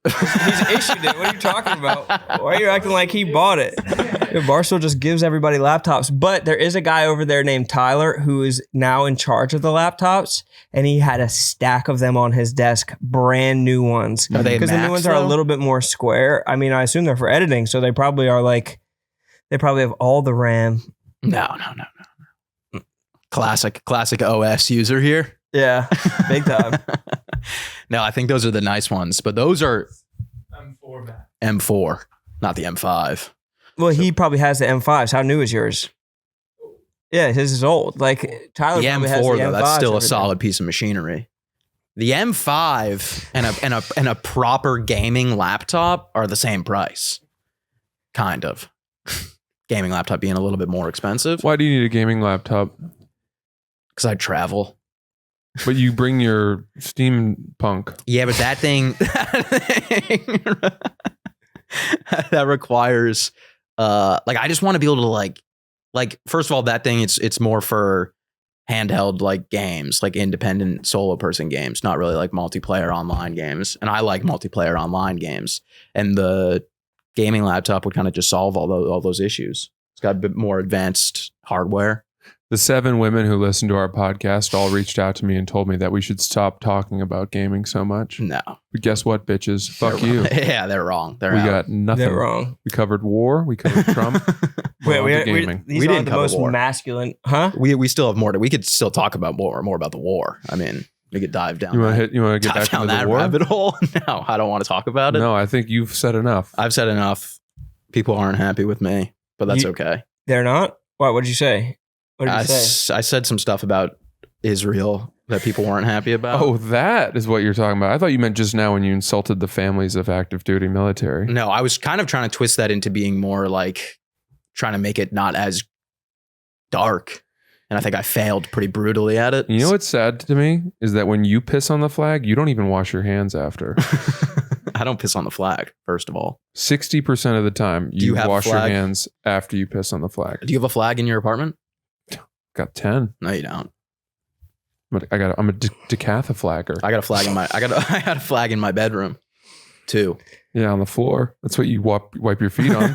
He's issued it. What are you talking about? Why are you acting like he bought it? Yeah, Barstool just gives everybody laptops, but there is a guy over there named Tyler who is now in charge of the laptops, and he had a stack of them on his desk, brand new ones. Are they Because the new Macs, ones are a though? little bit more square. I mean, I assume they're for editing, so they probably are like, they probably have all the RAM. No. Classic OS user here. Yeah, big time. No, I think those are the nice ones, but those are M4 Mac. M4, not the M5. Well, he probably has the M5s. How new is yours? Yeah, his is old. Like Tyler The probably has M4 the though, that's M5s still a over there. solid piece of machinery. The M5 and a proper gaming laptop are the same price, kind of. Gaming laptop being a little bit more expensive Why do you need a gaming laptop? because I travel. But you bring your steampunk. Yeah, but that thing that requires like I just want to be able to like first of all that thing it's more for handheld like games, like independent solo person games, not really like multiplayer online games. And I like multiplayer online games. And the gaming laptop would kind of just solve all those issues. It's got a bit more advanced hardware. The 7 women who listen to our podcast all reached out to me and told me that we should stop talking about gaming so much. No. But guess what, bitches? Fuck They're you. wrong. Yeah, they're wrong. They're We out. got nothing. They're wrong. We covered war. We covered Trump. Wait, We're on to gaming. these We are didn't the cover most war. masculine, huh? We still have more we could still talk about more about the war. I mean, we could dive down. You want that- to get dive back down into that the war? rabbit hole? No, I don't want to talk about it. No, I think you've said enough. I've said enough. People aren't happy with me, but that's You- okay. They're not? What did you say? What did I you say? said some stuff about Israel that people weren't happy about. Oh, that is what you're talking about. I thought you meant just now when you insulted the families of active duty military. No, I was kind of trying to twist that into being more like trying to make it not as dark. And I think I failed pretty brutally at it. You know what's sad to me is that when you piss on the flag, you don't even wash your hands after. I don't piss on the flag, first of all. 60% of the time, Do you you have a wash your flag? hands after you piss on the flag. Do you have a flag in your apartment? Got 10. No, you don't. I'm a decathlon. I got a flag in my I got a flag in my bedroom too. Yeah, on the floor. That's what you wipe your feet on.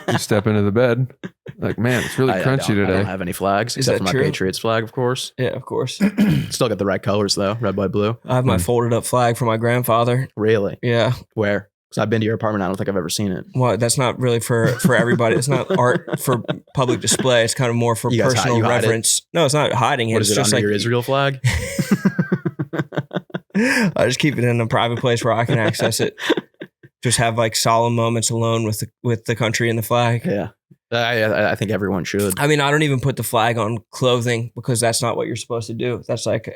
You step into the bed. Like, man, it's really I crunchy don't today. have any flags Is except for that my true? Patriots flag, of course. Yeah, of course. Still got the right colors though, red, white, blue. I have my folded up flag for my grandfather. Really? Yeah. Where? Because I've been to your apartment. I don't think I've ever seen it. Well, that's not really for everybody. It's not art for public display. It's kind of more for You guys personal you hide it? reference. No, it's not hiding it. What It's is it, just under like your Israel flag? I just keep it in a private place where I can access it. Just have like solemn moments alone with the country and the flag. Yeah. I think everyone should. I mean, I don't even put the flag on clothing because that's not what you're supposed to do. That's like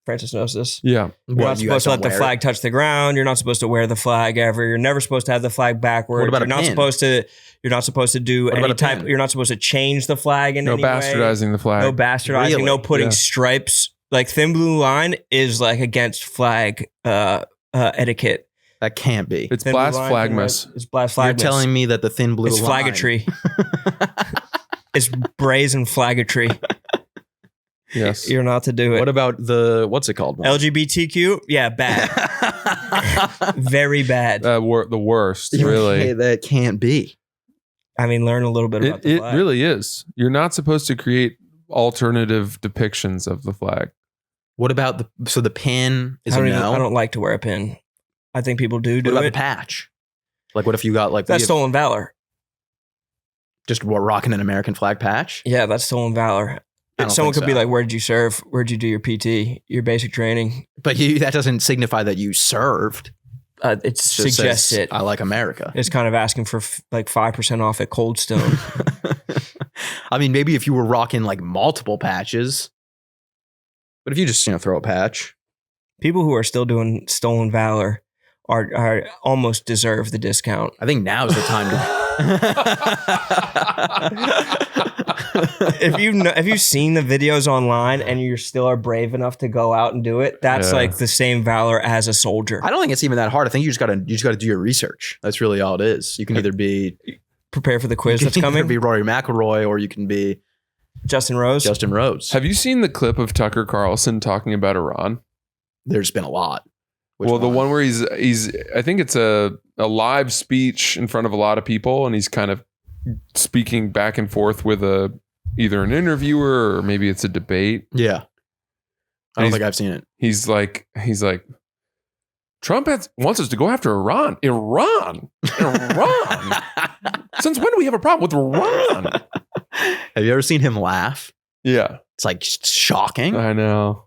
Francis knows this. Yeah. You're not supposed to let the wear flag touch the ground. You're not supposed to wear the flag ever. You're never supposed to have the flag backwards. What about you're a not pin? supposed to. You're not supposed to do What any about a type. pin? You're not supposed to change the flag in No any way. bastardizing the flag. No bastardizing. Really? No putting Yeah. stripes. Like thin blue line is like against flag etiquette. That can't be. It's Thin blue line, blasphagmus. It's blasphagmus. You're telling me that the thin blue it's line. flaggatry. It's brazen flaggatry. Yes. You're not to do it. What about what's it called? LGBTQ? Yeah, bad. Very bad. The worst, really. Hey, that can't be. I mean, learn a little bit about the It flag. really is. You're not supposed to create alternative depictions of the flag. What about the pin is I a don't, no? I don't like to wear a pin. I think people do What about the it. patch? Like, what if you got like That's stolen valor. just rocking an American flag patch? Yeah, that's stolen valor. I don't Someone think could be so. like, "Where did you serve? Where did you do your PT? Your basic training?" But that doesn't signify that you served. It It just suggests says, it. I like America. It's kind of asking for like 5% off at Cold Stone. I mean, maybe if you were rocking like multiple patches, but if you just throw a patch, People who are still doing stolen valor are almost deserve the discount. I think now is the time If you've seen the videos online and you still are brave enough to go out and do it, that's Yeah. like the same valor as a soldier. I don't think it's even that hard. I think you just gotta do your research. That's really all it is. You can either be Prepare for the quiz that's you can either coming. be Rory McIlroy or you can be Justin Rose. Justin Rose. Have you seen the clip of Tucker Carlson talking about Iran? There's been a lot. Which The one where he's I think it's a live speech in front of a lot of people, and he's kind of speaking back and forth with either an interviewer or maybe it's a debate. Yeah. I don't He's- think I've seen it. He's like Trump wants us to go after Iran. Iran. Since when do we have a problem with Iran? Have you ever seen him laugh? Yeah, It's like shocking. I know.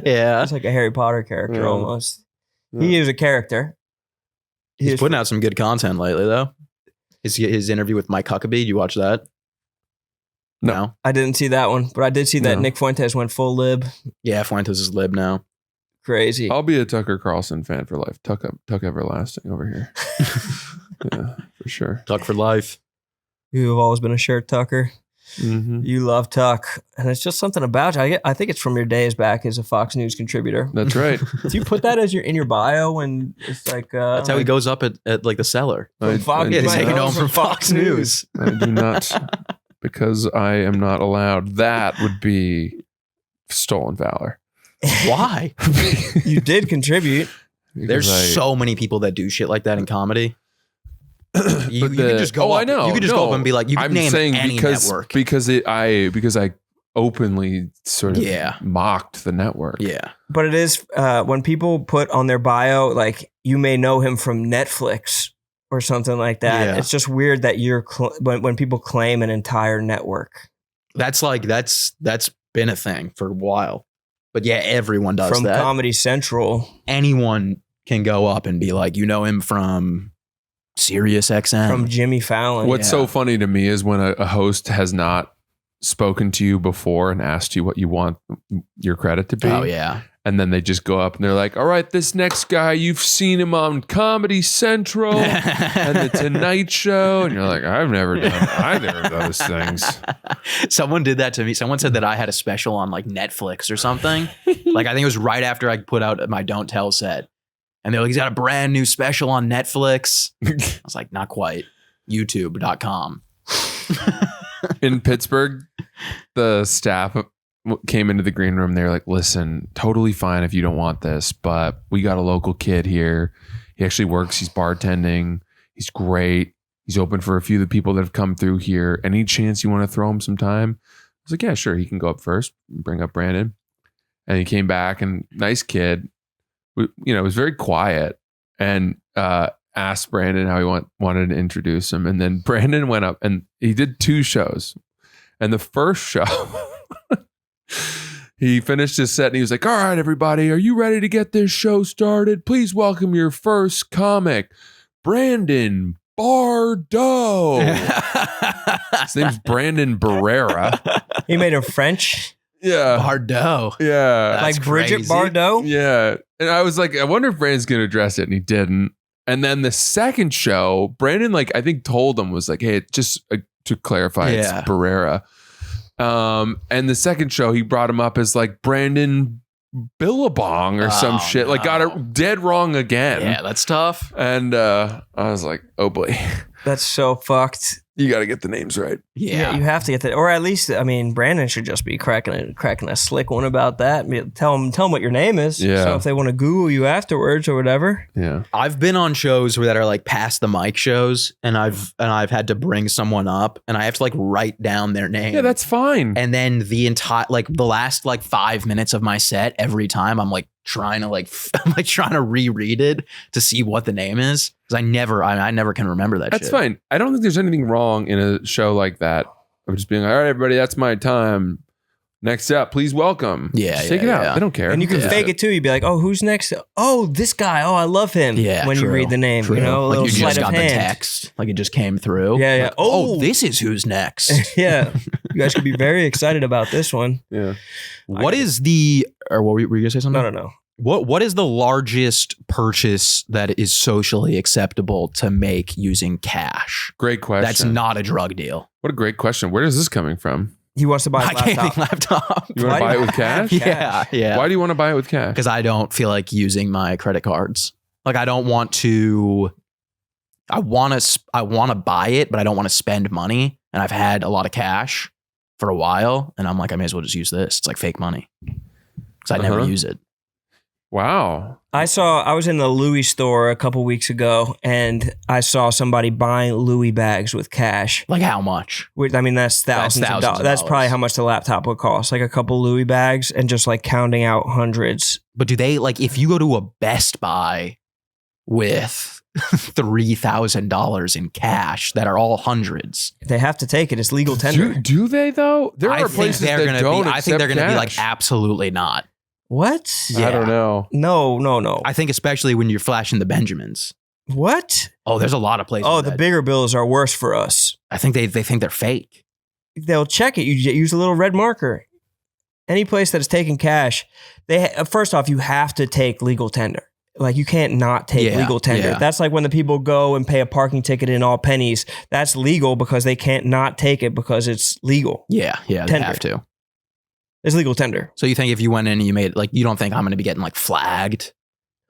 Yeah. That's like a Harry Potter character Yeah. almost. Yeah. He is a character. He's is- putting out some good content lately, though. His interview with Mike Huckabee. Did you watch that? No. I didn't see that one, but I did see that No. Nick Fuentes went full lib. Yeah, Fuentes is lib now. Crazy. I'll be a Tucker Carlson fan for life. Tuck everlasting over here. Yeah, for sure. Tuck for life. You have always been a shirt tucker. Mm-hmm. You love Tuck, and it's just something about you. I think it's from your days back as a Fox News contributor. That's right. Do you put that as in your bio when it's like That's how he goes up at like the cellar. From Fox- Yeah, he's Right, taking that home was from from Fox Fox News. I do not, because I am not allowed. That would be stolen valor. Why? you did contribute? There's Because so many people that do shit like that in comedy. You But can just go oh, up. I know. You can just go up and be like, you can I'm name saying any network. because I openly sort of Yeah. mocked the network. Yeah. But it is when people put on their bio like you may know him from Netflix or something like that. Yeah. It's just weird that you're when people claim an entire network That's been a thing for a while. But yeah, everyone does from that. Comedy Central. Anyone can go up and be like, you know him from Sirius XM. From Jimmy Fallon. What's Yeah. so funny to me is when a host has not spoken to you before and asked you what you want your credit to be. Oh yeah. And then they just go up and they're like, all right, this next guy, you've seen him on Comedy Central and The Tonight Show. And you're like, I've never done either of those things. Someone did that to me. Someone said that I had a special on like Netflix or something. Like I think it was right after I put out my Don't Tell set. And they're like, he's got a brand new special on Netflix. I was like, not quite. YouTube.com. In Pittsburgh, the staff came into the green room. They're like, listen, totally fine if you don't want this, but we got a local kid here. He actually works. He's bartending. He's great. He's open for a few of the people that have come through here. Any chance you want to throw him some time? I was like, yeah, sure. He can go up first. Bring up Brandon. And he came back and nice kid, was very quiet and asked Brandon how he wanted to introduce him. And then Brandon went up and he did 2 shows. And the first show, he finished his set and he was like, all right, everybody, are you ready to get this show started? Please welcome your first comic, Brandon Bardot. His name's Brandon Barrera. He made him French. Yeah. Bardot. Yeah. Like Bridget crazy. Bardot. Yeah. And I was like, I wonder if Brandon's going to address it. And he didn't. And then the second show, Brandon, I think told him, was like, hey, just to clarify, it's Barrera. And the second show, he brought him up as like Brandon Billabong or some shit. No. Like got it dead wrong again. Yeah, that's tough. And I was like, oh boy, That's so fucked. you got to get the names right. Yeah. You have to get that, or at least, I mean, Brandon should just be cracking a slick one about that. Tell him what your name is. Yeah. So if they want to Google you afterwards or whatever. Yeah. I've been on shows that are like past the mic shows, and I've had to bring someone up, and I have to like write down their name. Yeah, that's fine. And then the last 5 minutes of my set, every time I'm trying to reread it to see what the name is, because I never can remember that. That's shit. fine. I don't think there's anything wrong in a show like that of just being like, all right, everybody, that's my time. Next up, please welcome. Yeah, Just take it out. They don't care. And you can fake it too. You'd be like, oh, who's next? Oh, this guy. Oh, I love him. Yeah, when you true, read the name, true. a little you sleight just of got hand. the text, like it just came through. Yeah, yeah. Like, Oh. this is who's next. Yeah, you guys could be very excited about this one. Yeah. What is the? Or what were you gonna say something? No. What is the largest purchase that is socially acceptable to make using cash? Great question. That's not a drug deal. What a great question. Where is this coming from? He wants to buy a My gaming laptop. laptop. You want to buy it with cash? Yeah. Why do you want to buy it with cash? Because I don't feel like using my credit cards. Like I don't want to. I want to buy it, but I don't want to spend money. And I've had a lot of cash for a while, and I'm like, I may as well just use this. It's like fake money because I never use it. Wow. I was in the Louis store a couple weeks ago, and I saw somebody buying Louis bags with cash. Like how much? Which, I mean, that's thousands of dollars. That's probably how much the laptop would cost. Like a couple Louis bags, and just like counting out hundreds. But do they if you go to a Best Buy with $3,000 in cash that are all hundreds? They have to take it. It's legal tender. Do they though? There are places that don't I think they're accept gonna be like, cash. absolutely not. What? I don't know. No. I think especially when you're flashing the Benjamins. What? Oh, there's a lot of places. Oh, the bigger bills are worse for us. I think they think they're fake. They'll check it. You use a little red marker. Any place that is taking cash, first off, you have to take legal tender. Like you can't not take legal tender. Yeah. That's like when the people go and pay a parking ticket in all pennies. That's legal because they can't not take it because it's legal. Yeah, they Tender. have to. It's legal tender. So you think if you went in and you made you don't think I'm going to be getting flagged?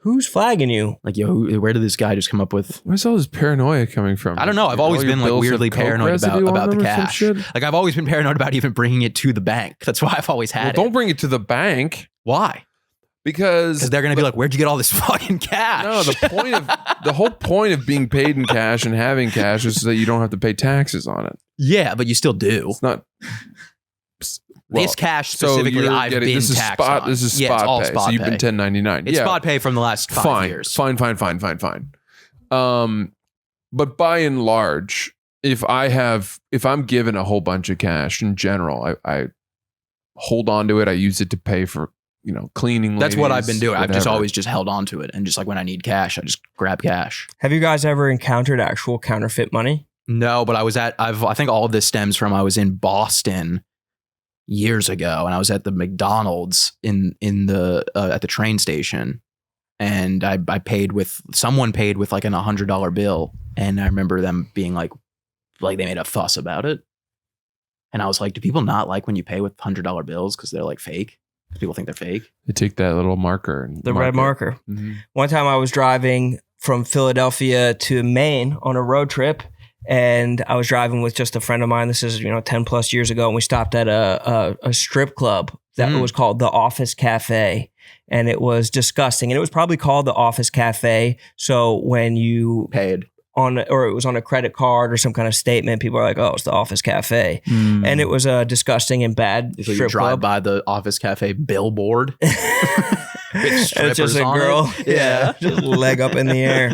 Who's flagging you? Like, where did this guy just come up with? Where's all this paranoia coming from? I don't know. I've always All your been bills weirdly have Coke paranoid residue on about the them or some cash. shit? Like I've always been paranoid about even bringing it to the bank. That's why I've always had Well, it. don't bring it to the bank Why? because They're going to be like, where'd you get all this fucking cash? no, the whole point of being paid in cash and having cash is so that you don't have to pay taxes on it. Yeah, but you still do. It's not. This cash specifically, you're I've been this is taxed spot. on. This is Yeah, it's spot all pay. spot So you've pay. been 1099. It's yeah, spot pay from the last 5 years. Fine. But by and large, if I'm given a whole bunch of cash in general, I hold on to it. I use it to pay for cleaning. That's what I've ladies, been doing. I've just whatever. always just held on to it, and just when I need cash, I just grab cash. Have you guys ever encountered actual counterfeit money? No, but I think all of this stems from I was in Boston years ago, and I was at the McDonald's in the at the train station, and someone paid with like an $100 bill, and I remember them being like they made a fuss about it, and I was like, do people not like when you pay with $100 bills because they're like fake? People think they're fake. They take that little marker and The red marker. Mm-hmm. One time I was driving from Philadelphia to Maine on a road trip, and I was driving with just a friend of mine. This is 10 plus years ago, and we stopped at a strip club that was called the Office Cafe, and it was disgusting. And it was probably called the Office Cafe. So when you Paid or it was on a credit card or some kind of statement. People are like, oh, it's the Office Cafe. And it was a disgusting and bad So you strip drive club. by the Office Cafe billboard. And it's just a girl. Yeah. Just leg up in the air.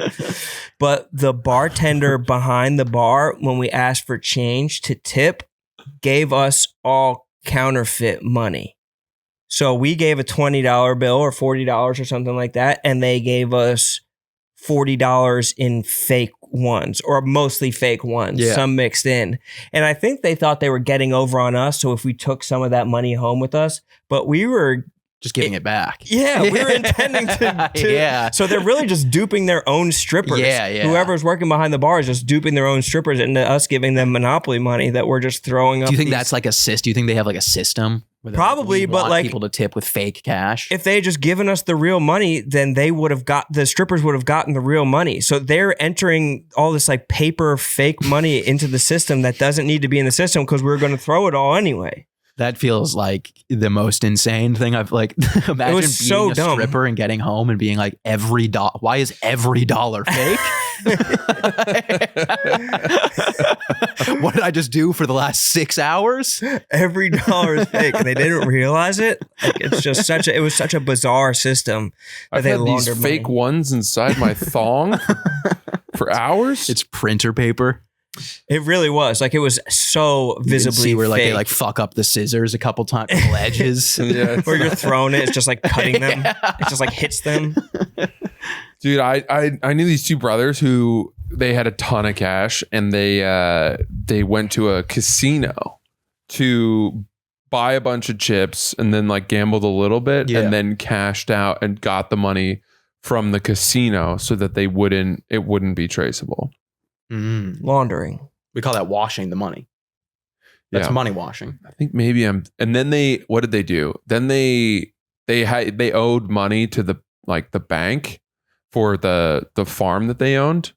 But the bartender behind the bar, when we asked for change to tip, gave us all counterfeit money. So we gave a $20 bill or $40 or something like that, and they gave us $40 in fake ones, or mostly fake ones, some mixed in. And I think they thought they were getting over on us. So if we took some of that money home with us, but we were just giving it back. Yeah, we were intending to. Yeah. So they're really just duping their own strippers. Yeah. Whoever's working behind the bar is just duping their own strippers into us giving them monopoly money that we're just throwing up. Do you think that's like do you think they have like a system? Where they're Probably, we but want like people to tip with fake cash. if they had just given us the real money, then they would have the strippers would have gotten the real money. So they're entering all this like paper fake money into the system that doesn't need to be in the system because we're going to throw it all anyway. That feels like the most insane thing I've like. Imagine being so a dumb. stripper and getting home and being like, why is every dollar fake? What did I just do for the last 6 hours? Every dollar is fake, and they didn't realize it. Like, it's just it was such a bizarre system. That I've they had these laundered fake money. ones inside my thong for hours. It's printer paper. It really was. Like, it was so You can visibly see where like fake. they like fuck up the scissors a couple times, little edges. Yeah. Where you're throwing it, it's just like cutting them. It just like hits them. Dude, I knew these two brothers who they had a ton of cash, and they went to a casino to buy a bunch of chips and then like gambled a little bit and then cashed out and got the money from the casino so that it wouldn't be traceable. Laundering. We call that washing the money. That's money washing. I think maybe and then what did they do? Then they owed money to the bank for the farm that they owned.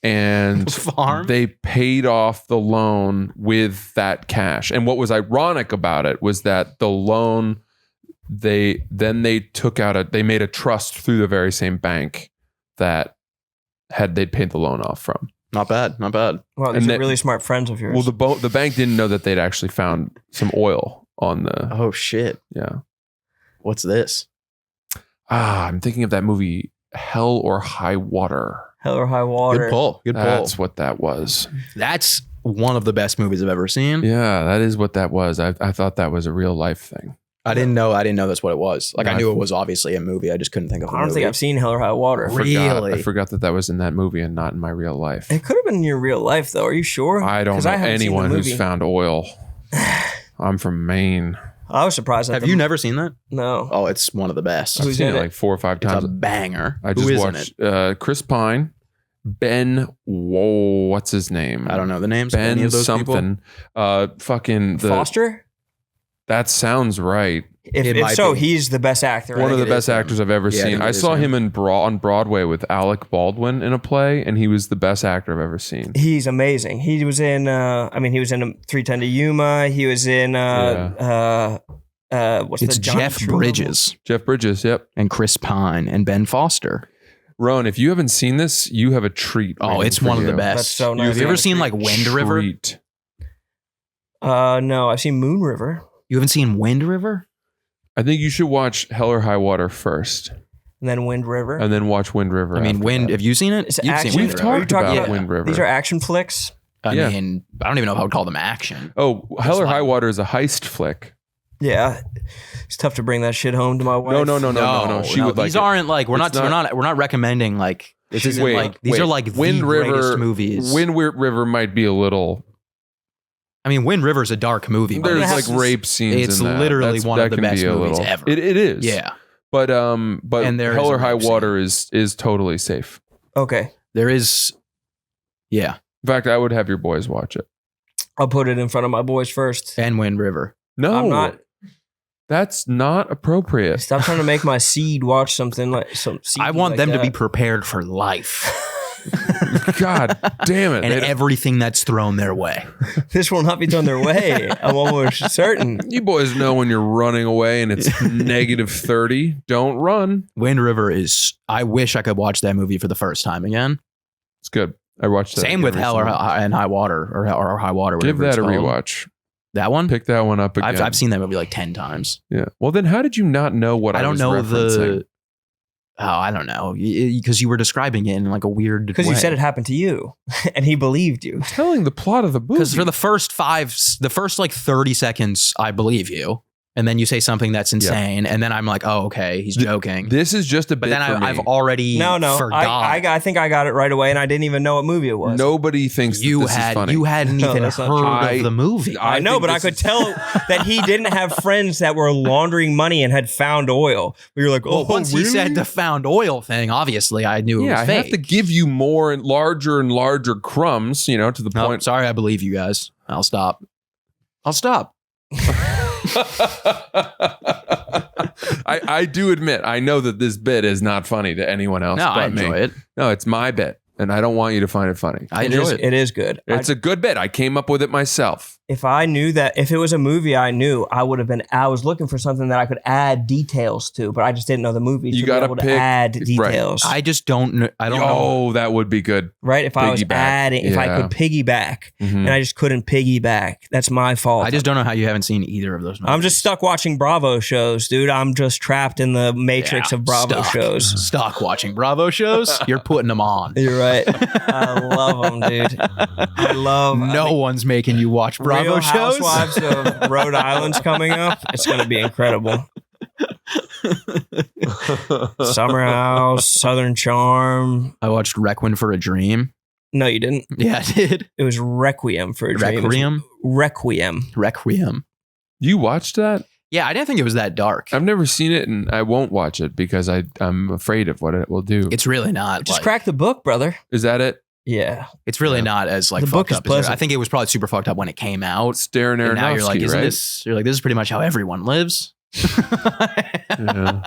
And Farm? they paid off the loan with that cash. And what was ironic about it was that the loan they made a trust through the very same bank that they'd paid the loan off from. Not bad. Not bad. Wow, these are really smart friends of yours. Well, the bank didn't know that they'd actually found some oil on the. Oh shit. Yeah. What's this? I'm thinking of that movie Hell or High Water. Hell or High Water. Good pull. Good pull. That's what that was. That's one of the best movies I've ever seen. Yeah, that is what that was. I thought that was a real life thing. I didn't know that's what it was. Like, I knew it was obviously a movie. I just couldn't think of the I don't movie. think I've seen Hell or High Water. Really? I forgot that was in that movie and not in my real life. It could have been in your real life, though. Are you sure? I don't 'Cause know haven't seen the anyone who's movie. found oil. I'm from Maine. I was surprised. Have you never seen that? No. Oh, it's one of the best. I've Who's seen in it it? like 4 or 5 It's times. a banger. I Who just is in watched Chris Pine, Ben. Whoa, what's his name? I don't know the names of any Ben of those something. people. Foster? That sounds right. It If might so, be. he's the best actor. One of the it best is him. actors I've ever Yeah, I seen. think I it is saw him. him on Broadway with Alec Baldwin in a play, and he was the best actor I've ever seen. He's amazing. He was in. He was in 3:10 to Yuma. He was in. What's It's the Johnny Jeff True Bridges Jeff Bridges, yep. and Chris Pine and Ben Foster. Rowan, if you haven't seen this, you have a treat. Oh, waiting it's for one of you. the best. That's so nice. Have you ever seen like Wind River? Treat. No, I've seen Moon River. You haven't seen Wind River? I think you should watch Hell or High Water first, And then Wind River. and then watch Wind River. I mean, after Wind. that. Have you seen it? It's You've action. seen We've Wind Are you River. talked talking about Wind River. These are action flicks. I Yeah. mean, I don't even know if I would call them action. Oh, Hell or like- High Water is a heist flick. Yeah, it's tough to bring that shit home to my wife. No. She would like these it. aren't like we're It's not recommending like this isn't Wait, like these are like Wind the River greatest movies. Wind River might be a little. I mean, Wind River's a dark movie. But There's it's- like rape scenes. it's in that. literally one of that the can best be a movies little- ever. It is. Yeah, But And there Hell is a or High rape scene. Water is totally safe. Okay, there is. Yeah, In fact, I would have your boys watch it. I'll put it in front of my boys first. and Wind River. No, I'm not. That's not appropriate. Stop trying to make my seed watch something like some. I want them to be prepared for life God damn it! and They- everything that's thrown their way. This will not be done their way. I'm almost certain. you boys know when you're running away and it's -30. Don't run. Wind River is. I wish I could watch that movie for the first time again. It's good. I watched that. Same with again Hell recently. and High Water or High Water. Give whatever that a it's called. rewatch. That one? Pick that one up again. I've seen that movie like 10 times. Yeah. Well, then how did you not know what I don't was know referencing? I don't know. Because you were describing it in like a weird Because way. you said it happened to you, and he believed you. Telling the plot of the movie. Because for the first like 30 seconds, I believe you. And then you say something that's insane. And then I'm like, oh, okay, he's joking. This is just a But bit then for me. I've already forgot. I think I got it right away, and I didn't even know what movie it was. Nobody thinks you that this is funny. You hadn't No, even that's not heard true. of the movie. I know, think but I this could is- tell that he didn't have friends that were laundering money and had found oil. We were like, Well, once he said the found oil thing, obviously I knew it Yeah, was I fake. have to give you more and larger crumbs, to the No, point. sorry, I believe you guys. I'll stop. I do admit, I know that this bit is not funny to anyone else No, but I enjoy me. it. No, it's my bit, and I don't want you to find it funny. I enjoy it. It is good. It's a good bit. I came up with it myself. If I knew that, if it was a movie I knew, I was looking for something that I could add details to, but I just didn't know the movie. You to be gotta able to pick- add right. details. I just don't know. I don't know. Oh, that would be good. Right? If I was Piggyback. adding, if I Yeah. could piggyback, Mhm. and I just couldn't piggyback, that's my fault. I just don't know how you haven't seen either of those movies. I'm just stuck watching Bravo shows, dude. I'm just trapped in the matrix of Bravo shows. Stuck watching Bravo shows. You're putting them on. You're right. I love them, dude. I love No one's making you watch Bravo Real shows. Housewives of Rhode Island's coming up. It's going to be incredible. Summer House, Southern Charm. I watched Requiem for a Dream. No, you didn't. Yeah, I did. It was Requiem for a Dream. Requiem? Requiem. You watched that? Yeah, I didn't think it was that dark. I've never seen it, and I won't watch it because I'm afraid of what it will do. It's really not. Just like- crack the book, brother. Is that it? Yeah. It's really Yeah. not as like The book fucked is up. As it- pleasant. I think it was probably super fucked up when it came out. It's Darren And now you're like, Aronofsky, isn't right? this? You're like, this is pretty much how everyone lives. Yeah.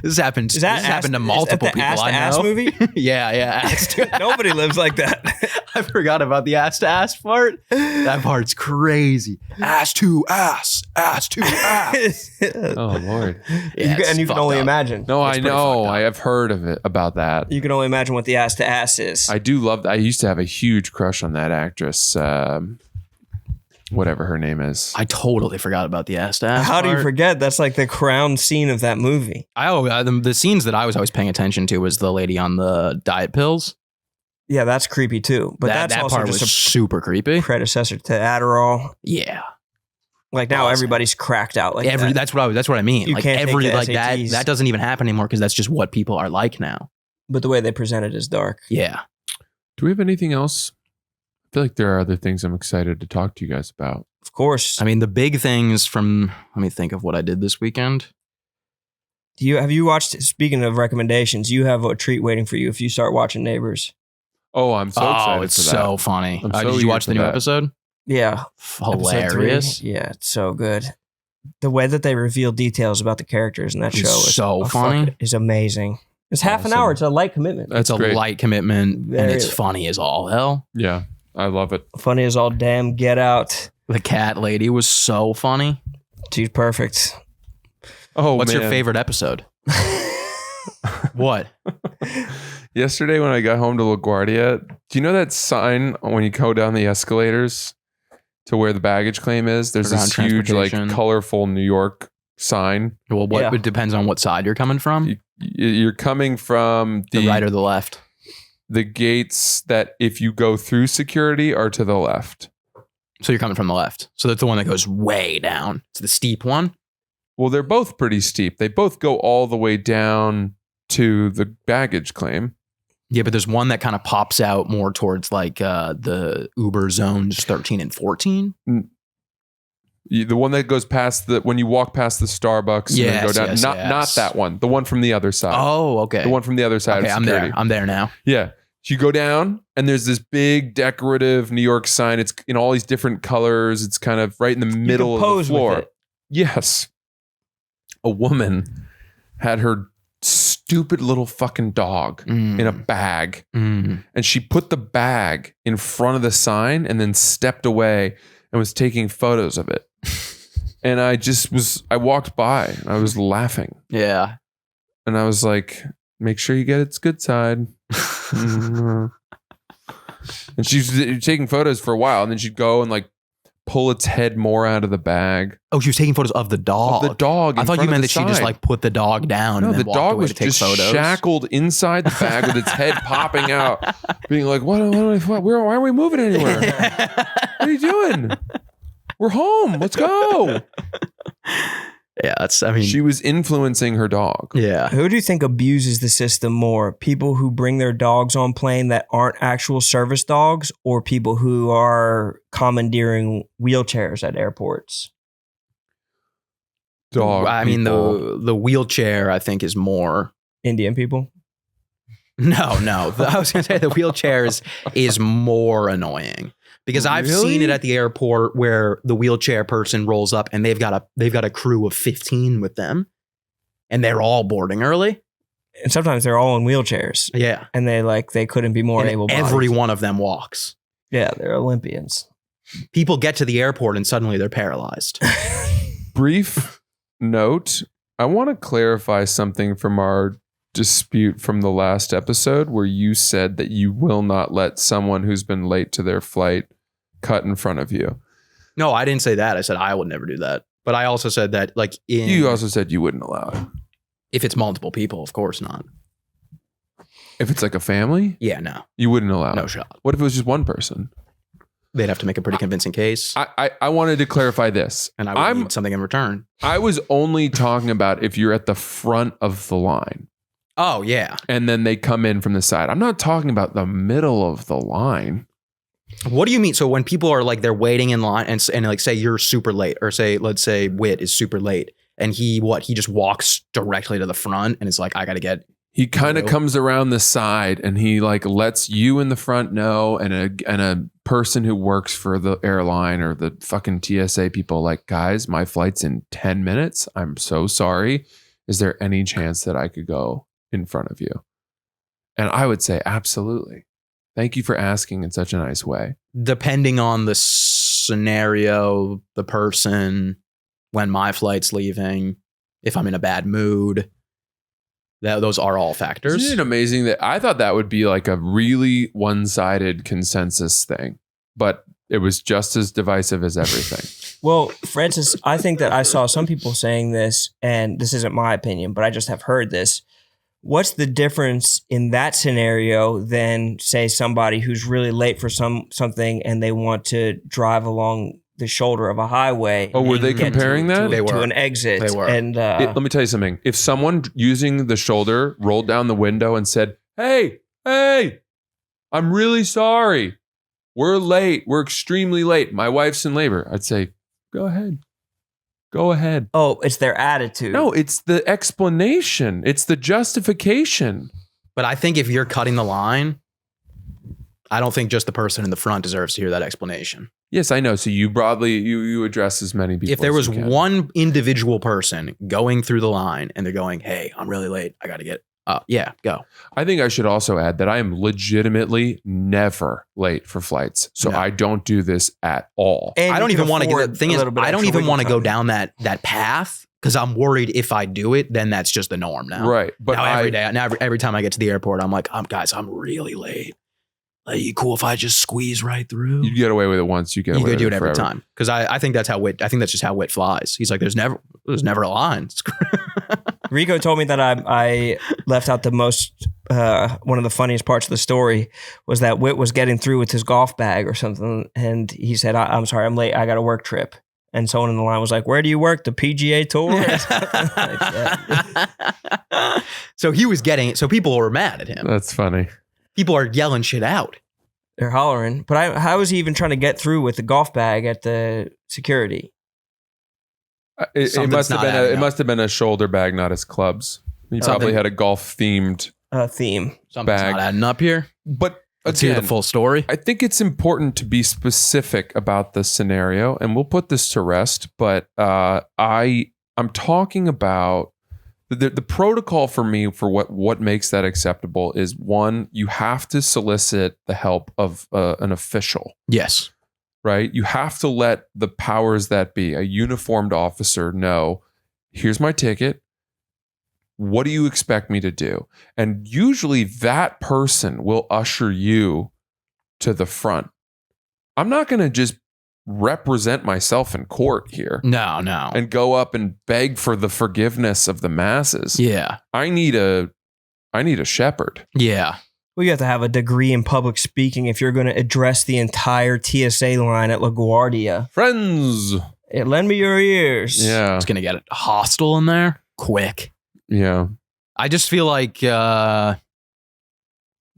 This happened. Is that this happened to Ass- multiple is that the people Ass to I Ass know. movie? yeah. Ass to- Nobody lives like that. I forgot about the ass to ass part. That part's crazy. Ass to ass. Ass to ass. Oh Lord. Yeah, it's and you can fucked only up. imagine. No, It's I pretty know. fucked up. I have heard of it about that. You can only imagine what the ass to ass is. I do love. I used to have a huge crush on that actress. Whatever her name is. I totally forgot about the ass to ass. How do you part. forget? That's like the crown scene of that movie. The scenes that I was always paying attention to was the lady on the diet pills. Yeah, that's creepy too. But that's that also part just was a super creepy. predecessor to Adderall. Yeah. Like now Awesome. everybody's cracked out like that. That's what I mean. You like can't take every the like SATs. that doesn't even happen anymore because that's just what people are like now. But the way they present it is dark. Yeah. Do we have anything else? I feel like there are other things I'm excited to talk to you guys about. Of course. I mean, the big things from, let me think of what I did this weekend. Have you watched, speaking of recommendations, you have a treat waiting for you if you start watching Neighbors. Oh, I'm so excited it's for that. so funny. I'm so Did you eager watch for the new that. episode? Yeah. Episode 3. Hilarious. Yeah, it's so good. The way that they reveal details about the characters in that It's show is so funny. is amazing. It's half an Awesome. hour. It's a light commitment. That's It's a great. light commitment and Very- it's funny as all hell. Yeah, I love it. Funny as all damn get out. The cat lady was so funny. She's perfect. Oh, What's your man. favorite episode? What? Yesterday when I got home to LaGuardia, do you know that sign when you go down the escalators to where the baggage claim is? There's Around this huge, like, transportation. colorful New York sign. Well, what Yeah. it depends on what side you're coming from. You're coming from The right or the left. the gates that if you go through security are to the left. So you're coming from the left. So that's the one that goes way down. It's the steep one. Well, they're both pretty steep. They both go all the way down to the baggage claim. Yeah, but there's one that kind of pops out more towards like the Uber zones 13 and 14. The one that goes past when you walk past the Starbucks and then go Yes, down. yes, not yes. that one. The one from the other side. Oh, okay. The one from the other side Okay, of I'm security. there. I'm there now. Yeah. So you go down and there's this big decorative New York sign. It's in all these different colors. It's kind of right in the middle of the pose with floor. it. Yes. A woman had her stupid little fucking dog in a bag. Mm. And she put the bag in front of the sign and then stepped away and was taking photos of it. And I walked by and I was laughing. Yeah. And I was like, make sure you get its good side. And she's taking photos for a while, and then she'd go and like pull its head more out of the bag. Oh, she was taking photos of the dog. Of the dog. I in thought you front of meant the that she just side. like put the dog down No, and then the walked dog away was to take just photos. shackled inside the bag with its head popping out, being like, why are we moving anywhere? What are you doing? We're home. Let's go. Yeah, that's. I mean, She was influencing her dog. yeah. Who do you think abuses the system more? People who bring their dogs on plane that aren't actual service dogs, or people who are commandeering wheelchairs at airports? Dog. I mean, people. the wheelchair I think is more. Indian people? No. I was gonna say the wheelchair is more annoying because I've seen Really? it at the airport where the wheelchair person rolls up and they've got a crew of 15 with them, and they're all boarding early. And sometimes they're all in wheelchairs, Yeah, and they couldn't be more and able. every one of them walks. Yeah, they're Olympians. People get to the airport and suddenly they're paralyzed. Brief note. I want to clarify something from our dispute from the last episode where you said that you will not let someone who's been late to their flight cut in front of you. No, I didn't say that. I said I would never do that. But I also said that like You also said you wouldn't allow it. if it's multiple people, of course not. If it's like a family, Yeah, no, you wouldn't allow no it. shot. What if it was just one person? They'd have to make a pretty convincing case, I wanted to clarify this. and I would need something in return. I was only talking about if you're at the front of the line Oh yeah. and then they come in from the side. I'm not talking about the middle of the line. What do you mean? So when people are like they're waiting in line and like say you're super late, or say let's say Wit is super late, and he just walks directly to the front and it's like I got to get. He kind of Hello? comes around the side and he like lets you in the front know and a person who works for the airline or the fucking TSA people like, guys, my flight's in 10 minutes. I'm so sorry. Is there any chance that I could go in front of you? And I would say, absolutely. Thank you for asking in such a nice way. Depending on the scenario, the person, when my flight's leaving, if I'm in a bad mood, those are all factors. Isn't it amazing that I thought that would be like a really one-sided consensus thing, but it was just as divisive as everything. Well, Francis, I think that I saw some people saying this, and this isn't my opinion, but I just have heard this. What's the difference in that scenario than, say, somebody who's really late for something and they want to drive along the shoulder of a highway? Oh, were and they get comparing that? They to were. an exit. They were. And Let me tell you something. If someone using the shoulder rolled down the window and said, hey, I'm really sorry. We're late. We're extremely late. My wife's in labor. I'd say, go ahead. Go ahead. oh, it's their attitude. No, it's the explanation. It's the justification. But I think if you're cutting the line, I don't think just the person in the front deserves to hear that explanation. Yes, I know. So you broadly, you address as many people. If there as was you can. one individual person going through the line and they're going, hey, I'm really late. I got to get yeah, go. I think I should also add that I am legitimately never late for flights. So No. I don't do this at all. And I don't you can even want to afford get the thing a is little bit I don't extra even wiggle want to go time. down that path because I'm worried if I do it, then that's just the norm now. Right. But now every time I get to the airport, I'm like, guys, I'm really late. Like, you cool if I just squeeze right through? you get away with it once, you get You away could with do it every forever. time because I think that's how Wit. I think that's just how Wit flies. He's like, there's never a line. Rico told me that I left out the most, one of the funniest parts of the story was that Whit was getting through with his golf bag or something. And he said, I'm sorry, I'm late. I got a work trip. And someone in the line was like, where do you work? The PGA Tour? So he was getting it. So people were mad at him. That's funny. People are yelling shit out. They're hollering. But how was he even trying to get through with the golf bag at the security? It Something's must have not been adding it up. must have been a shoulder bag, not his clubs. He probably Something- had a golf themed. Theme. Something's Bag. not adding up here. But Let's hear the again, full story. I think it's important to be specific about the scenario, and we'll put this to rest. But I'm talking about the protocol for me for what makes that acceptable is, one, you have to solicit the help of an official, Yes. right? You have to let the powers that be, a uniformed officer, know, here's my ticket. what do you expect me to do? And usually that person will usher you to the front. I'm not going to just represent myself in court here. No. And go up and beg for the forgiveness of the masses. Yeah. I need a shepherd. Yeah. Well, you have to have a degree in public speaking if you're going to address the entire TSA line at LaGuardia. Friends. Hey, lend me your ears. Yeah. It's going to get hostile in there quick. Yeah. I just feel like, I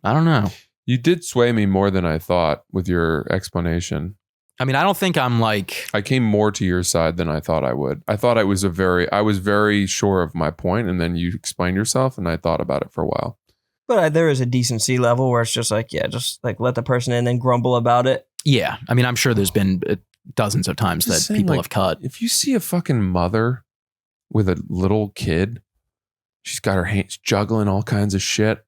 don't know. You did sway me more than I thought with your explanation. I mean, I don't think I'm like, I came more to your side than I thought I would. I thought I was very sure of my point, and then you explained yourself, and I thought about it for a while. But there is a decency level where it's just like, just like let the person in and grumble about it. yeah. I mean, I'm sure there's been dozens of times Just that saying, people like, have cut. If you see a fucking mother with a little kid, she's got her hands juggling all kinds of shit.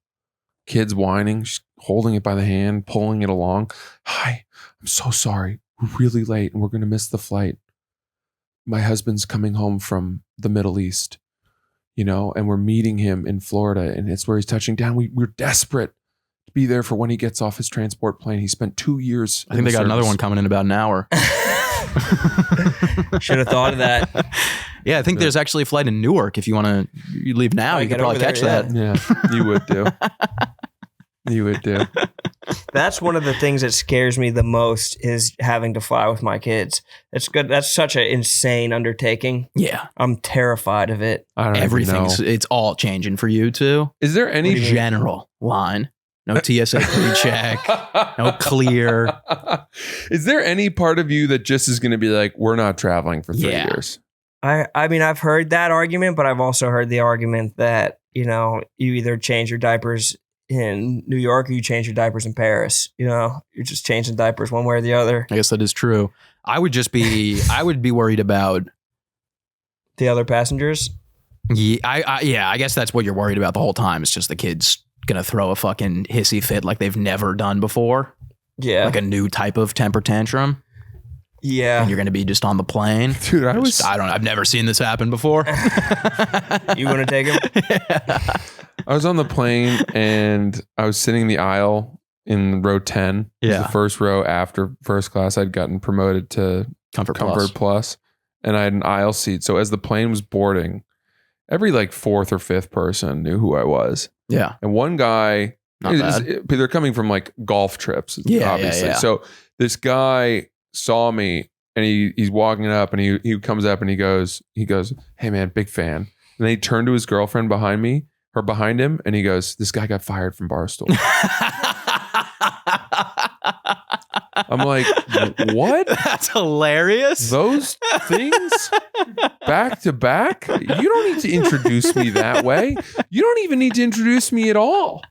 Kids whining, she's holding it by the hand, pulling it along. Hi, I'm so sorry. We're really late and we're going to miss the flight. My husband's coming home from the Middle East, and we're meeting him in Florida, and it's where he's touching down. We're desperate to be there for when he gets off his transport plane. He spent 2 years. I think they got another one coming in about an hour. Should have thought of that. Yeah, I think there's actually a flight in Newark. If you want to leave now, you could probably catch that. Yeah, you would do. You would do. That's one of the things that scares me the most is having to fly with my kids. It's good. That's such an insane undertaking. Yeah. I'm terrified of it. I don't Everything's, know. it's all changing for you too. Is there any General line. No TSA pre-check. No clear. Is there any part of you that just is going to be like, we're not traveling for 3 years? I mean, I've heard that argument, but I've also heard the argument that, you either change your diapers in New York or you change your diapers in Paris. You're just changing diapers one way or the other. I guess that is true. I would be worried about the other passengers. Yeah, I guess that's what you're worried about the whole time. It's just the kids gonna throw a fucking hissy fit like they've never done before. Yeah. Like a new type of temper tantrum. Yeah. And you're gonna be just on the plane. Dude, I've never seen this happen before. You want to take him? Yeah. I was on the plane and I was sitting in the aisle in row 10. It was the first row after first class. I'd gotten promoted to Comfort Plus. And I had an aisle seat. So as the plane was boarding, every like fourth or fifth person knew who I was. Yeah. And one guy, Not bad. they're coming from like golf trips, Yeah, obviously. yeah. So this guy saw me and he's walking up and he comes up and he goes, "Hey man, big fan." And then he turned to his girlfriend behind him, and he goes, "This guy got fired from Barstool." I'm like, what? That's hilarious. Those things back to back? You don't need to introduce me that way. You don't even need to introduce me at all.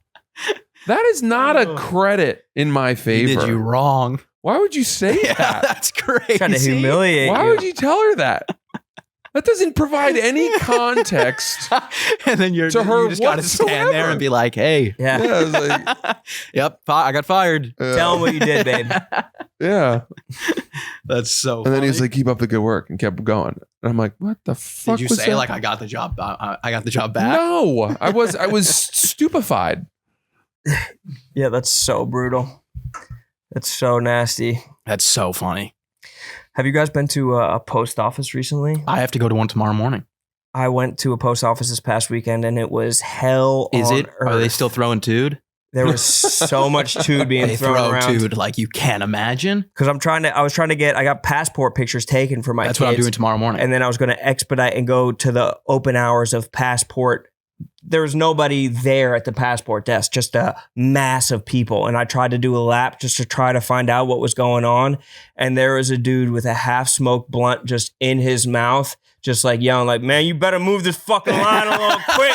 That is not a credit in my favor. He did you wrong. Why would you say that? That's crazy. Trying to humiliate Why you. would you tell her that? That doesn't provide any context. And then you To her just got to stand there whatsoever. and be like, "Hey, Yeah. Yeah, I was like, yep, I got fired." Tell him what you did, babe. yeah. That's so. And then he was funny. like, "Keep up the good work," and kept going. And I'm like, "What the fuck?" "Did you was say that? like I got the job? I got the job back?" No, I was stupefied. Yeah, that's so brutal. That's so nasty. That's so funny. Have you guys been to a post office recently? I have to go to one tomorrow morning. I went to a post office this past weekend and it was hell Is on it? earth. Are they still throwing tude? There was so much tude being They thrown throw around. tude like you can't imagine. Because I got passport pictures taken for my That's kids. what I'm doing tomorrow morning. And then I was going to expedite and go to the open hours of passport. There was nobody there at the passport desk, just a mass of people. And I tried to do a lap just to try to find out what was going on. And there was a dude with a half smoked blunt just in his mouth, just like yelling like, "Man, you better move this fucking line along quick.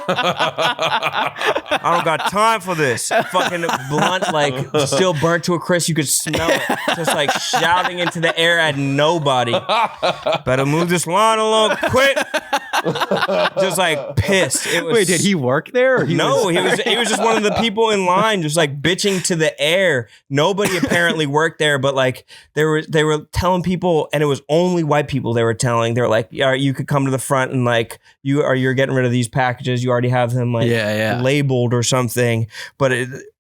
I don't got time for this." Fucking blunt, like still burnt to a crisp. You could smell it. Just like shouting into the air at nobody. "Better move this line along quick." just like pissed. It was, Wait, did he work there? Or he was just one of the people in line, just like bitching to the air. Nobody apparently worked there, but like they were telling people, and it was only white people they were telling. They were like, yeah, you could come to the front and like you're getting rid of these packages. You already have them like labeled or something. But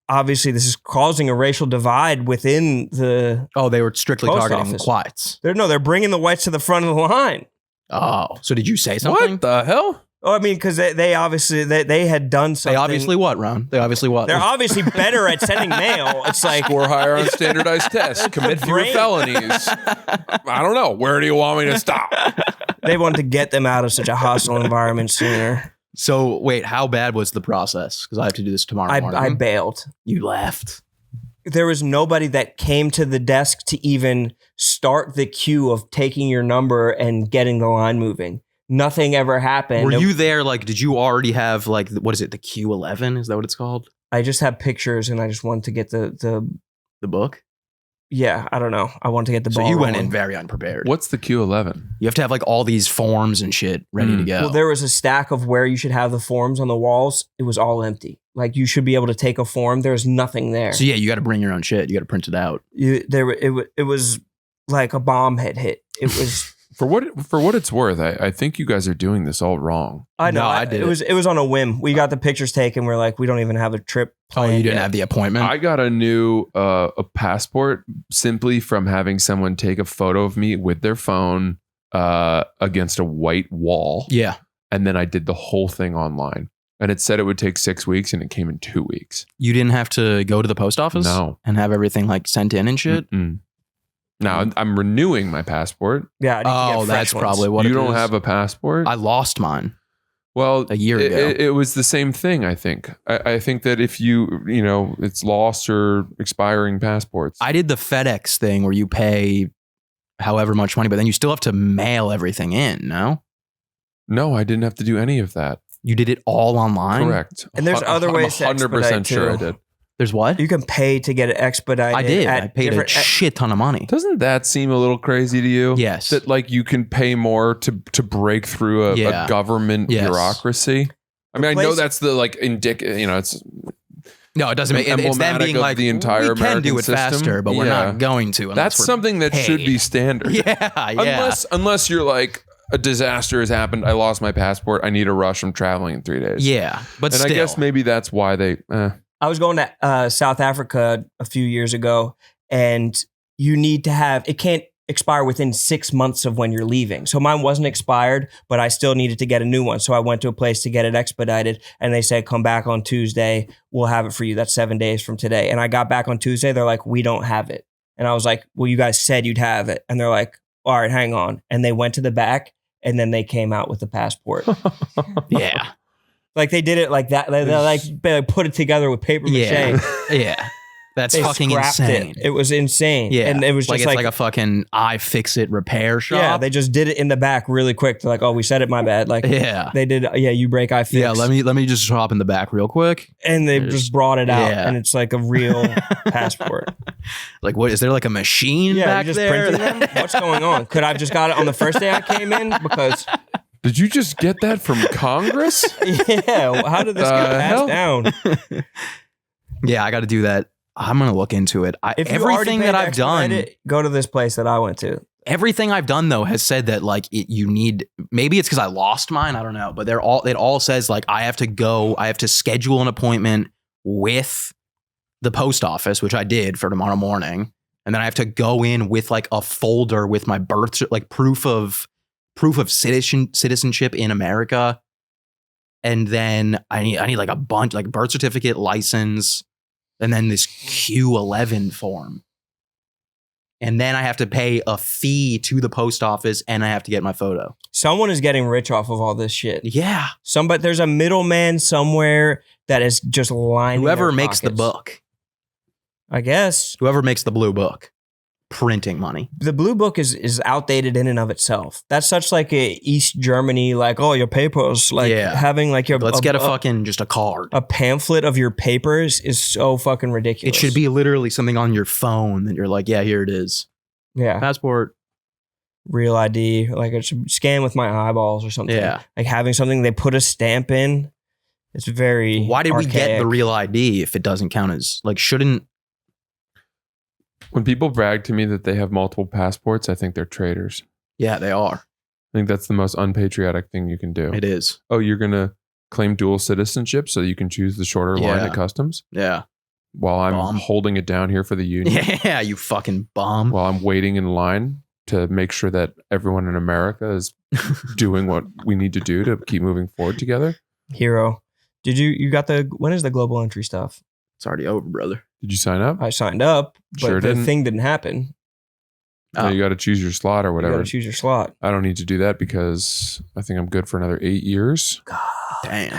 obviously this is causing a racial divide within the they were strictly targeting office. whites. They're bringing the whites to the front of the line. Oh, so did you say something? What the hell? Oh, I mean, because they obviously they had done something. They obviously what, Ron? They obviously what? They're obviously better at sending mail. It's like Score higher on standardized tests. Commit fewer felonies. I don't know. Where do you want me to stop? They wanted to get them out of such a hostile environment sooner. So wait, how bad was the process? Because I have to do this tomorrow morning. I bailed. You left. There was nobody that came to the desk to even start the queue of taking your number and getting the line moving. Nothing ever happened. Were you there? Like, did you already have like, what is it? The Q11? Is that what it's called? I just have pictures and I just wanted to get the book? Yeah, I don't know. I wanted to get the ball. So you went rolling. in very unprepared. What's the Q11? You have to have like all these forms and shit ready to go. Well, there was a stack of where you should have the forms on the walls. It was all empty. Like you should be able to take a form. There's nothing there. So yeah, you got to bring your own shit. You got to print it out. It was like a bomb had hit. It was for what it's worth. I think you guys are doing this all wrong. I know. No, I did. It was on a whim. We got the pictures taken. We're like, we don't even have a trip planned. Oh, you didn't yet. have the appointment? I got a new a passport simply from having someone take a photo of me with their phone against a white wall. Yeah. And then I did the whole thing online. And it said it would take 6 weeks and it came in 2 weeks. You didn't have to go to the post office? No. And have everything like sent in and shit? Mm-mm. Now I'm renewing my passport. Yeah. I need to get fresh that's ones. probably what You it don't is. have a passport? I lost mine. Well, a year ago. It was the same thing, I think. I think that if it's lost or expiring passports. I did the FedEx thing where you pay however much money, but then you still have to mail everything in, no? No, I didn't have to do any of that. You did it all online? Correct. And there's other ways to I'm 100% expedite, sure I too. did. There's what? You can pay to get it expedited. I did. I paid a shit ton of money. Doesn't that seem a little crazy to you? Yes. That like you can pay more to break through a government bureaucracy? I mean, I know that's the like it's no, it doesn't make it's them emblematic being of like the entire we can American do it system. faster, but we're not going to. That's something that should be standard. Yeah. Unless you're like a disaster has happened. I lost my passport. I need a rush. I'm traveling in 3 days. Yeah, but and still. I guess maybe that's why they. I was going to South Africa a few years ago, and you need to have it can't expire within 6 months of when you're leaving. So mine wasn't expired, but I still needed to get a new one. So I went to a place to get it expedited, and they said, "Come back on Tuesday. We'll have it for you." That's 7 days from today. And I got back on Tuesday. They're like, "We don't have it." And I was like, "Well, you guys said you'd have it." And they're like, "All right, hang on." And they went to the back, and then they came out with the passport. Yeah. Like they did it like that. They put it together with paper mache. Yeah. That's They fucking scrapped insane. It was insane. Yeah. And it was like just it's like a fucking iFixit repair shop. yeah, they just did it in the back really quick. They're like, "Oh, we said it, my bad." Like Yeah. they did. Yeah, you break, I fix. Yeah, let me just hop in the back real quick. And they just brought it out, Yeah. and it's like a real passport. Like, what is there like a machine Yeah, back you just there? printing them. What's going on? Could I have just got it on the first day I came in? Because Did you just get that from Congress? yeah, how did this get passed down? Yeah, I got to do that. I'm gonna look into it. If you already Everything paid that to I've done, expedite it, go to this place that I went to. everything I've done though has said that like you need. Maybe it's because I lost mine. I don't know, but it all says like I have to schedule an appointment with the post office, which I did for tomorrow morning, and then I have to go in with like a folder with my like proof of citizenship in America, and then I need like a bunch like birth certificate, license, and then this Q11 form. And then I have to pay a fee to the post office, and I have to get my photo. Someone is getting rich off of all this shit. Yeah. There's a middleman somewhere that is just lining Whoever their makes the pockets. book, I guess. whoever makes the blue book, printing money. The blue book is outdated in and of itself. That's such like a East Germany, like, oh, your papers, like having like your Let's get a fucking just a card. A pamphlet of your papers is so fucking ridiculous. It should be literally something on your phone that you're like, yeah, here it is. Yeah. Passport. Real ID, like I should scan with my eyeballs or something. Yeah. Like having something they put a stamp in. It's very. Why did we get archaic. the real ID if it doesn't count as like shouldn't? When people brag to me that they have multiple passports, I think they're traitors. Yeah, they are. I think that's the most unpatriotic thing you can do. It is. Oh, you're going to claim dual citizenship so you can choose the shorter line Yeah. at customs Yeah. while I'm Bum. holding it down here for the union, Yeah, you fucking bum. while I'm waiting in line to make sure that everyone in America is doing what we need to do to keep moving forward together. Hero? Did you got the? When is the global entry stuff? It's already over, brother. Did you sign up? I signed up, but Sure the didn't. thing didn't happen. No, you got to choose your slot or You whatever. got to choose your slot. I don't need to do that because I think I'm good for another 8 years. God, Damn.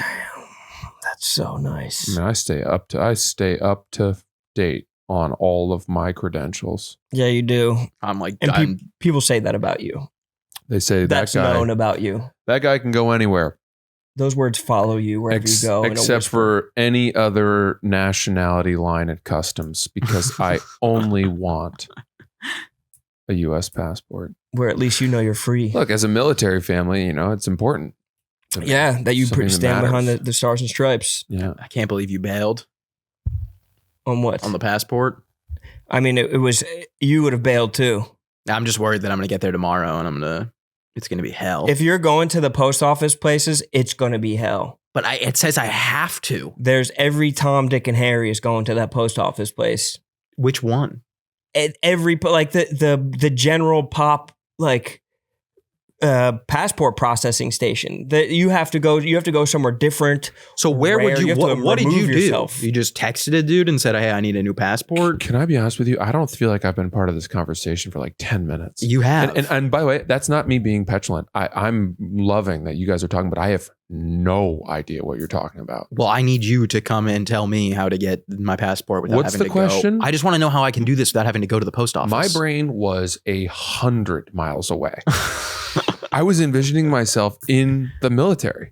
that's so nice. I mean, I stay up to date on all of my credentials. Yeah, you do. I'm like, And I'm, people say that about you. They say That's known about you. that guy can go anywhere Those words follow you wherever you go. in a except whisper. for any other nationality line at customs because I only want a U.S. passport. where at least you know you're free. Look, as a military family, you know, it's important. Yeah, that you Something that stand behind matters. the stars and stripes. Yeah. I can't believe you bailed On what? on the passport. I mean, it was, you would have bailed too. I'm just worried that I'm gonna get there tomorrow and it's gonna be hell. If you're going to the post office places, it's going to be hell. But it says I have to. There's every Tom, Dick, and Harry is going to that post office place. Which one? Every, like the general pop, like, passport processing station that you have to go somewhere different. So where Rare. would you? You have to What did you remove do? yourself. You just texted a dude and said, "Hey, I need a new passport." Can I be honest with you? I don't feel like I've been part of this conversation for like 10 minutes. You have. And by the way, that's not me being petulant. I'm loving that you guys are talking, but I have no idea what you're talking about. Well, I need you to come and tell me how to get my passport without What's having the to question? go. I just want to know how I can do this without having to go to the post office. My brain was 100 miles away. I was envisioning myself in the military,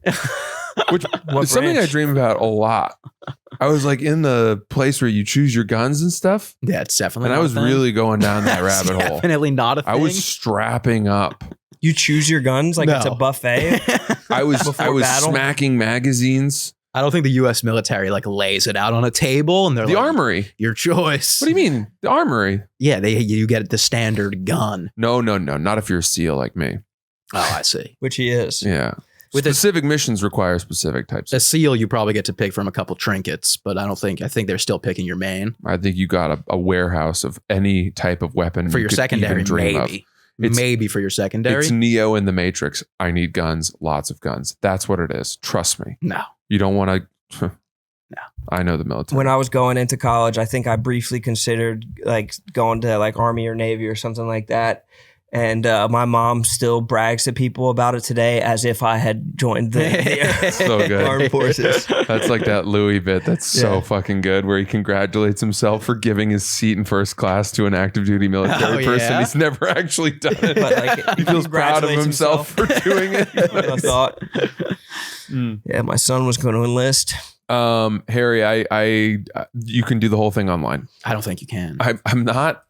which is something I branch? dream about a lot. I was like in the place where you choose your guns and stuff. Yeah, it's definitely. And I not a was thing. really going down that It's rabbit hole. Definitely not a thing. I was strapping up. You choose your guns like it's a No. buffet. I was Before battle? smacking magazines. I don't think the U.S. military like lays it out on a table and they're The like, armory. your choice. What do you mean? The armory? Yeah, you get the standard gun. No. Not if you're a SEAL like me. Oh, I see. Which he is. Yeah. With a- Specific missions require specific types. A SEAL, you probably get to pick from a couple trinkets, but I think they're still picking your main I think you got a warehouse of any type of weapon for you your could secondary. even dream of. Maybe, It's- maybe for your secondary. It's Neo in the Matrix. I need guns, lots of guns. That's what it is. Trust me. No, You don't want to. No. I know the military. When I was going into college, I think I briefly considered like going to like Army or Navy or something like that. And my mom still brags to people about it today as if I had joined the So good. armed forces. That's like that Louis bit. That's so Yeah. fucking good, where he congratulates himself for giving his seat in first class to an active duty military Oh, person. yeah? He's never actually done it. But like, He feels proud of congratulates himself for doing it. I thought, Mm. yeah, my son was going to enlist. Harry, I you can do the whole thing online. I don't think you can. I'm not.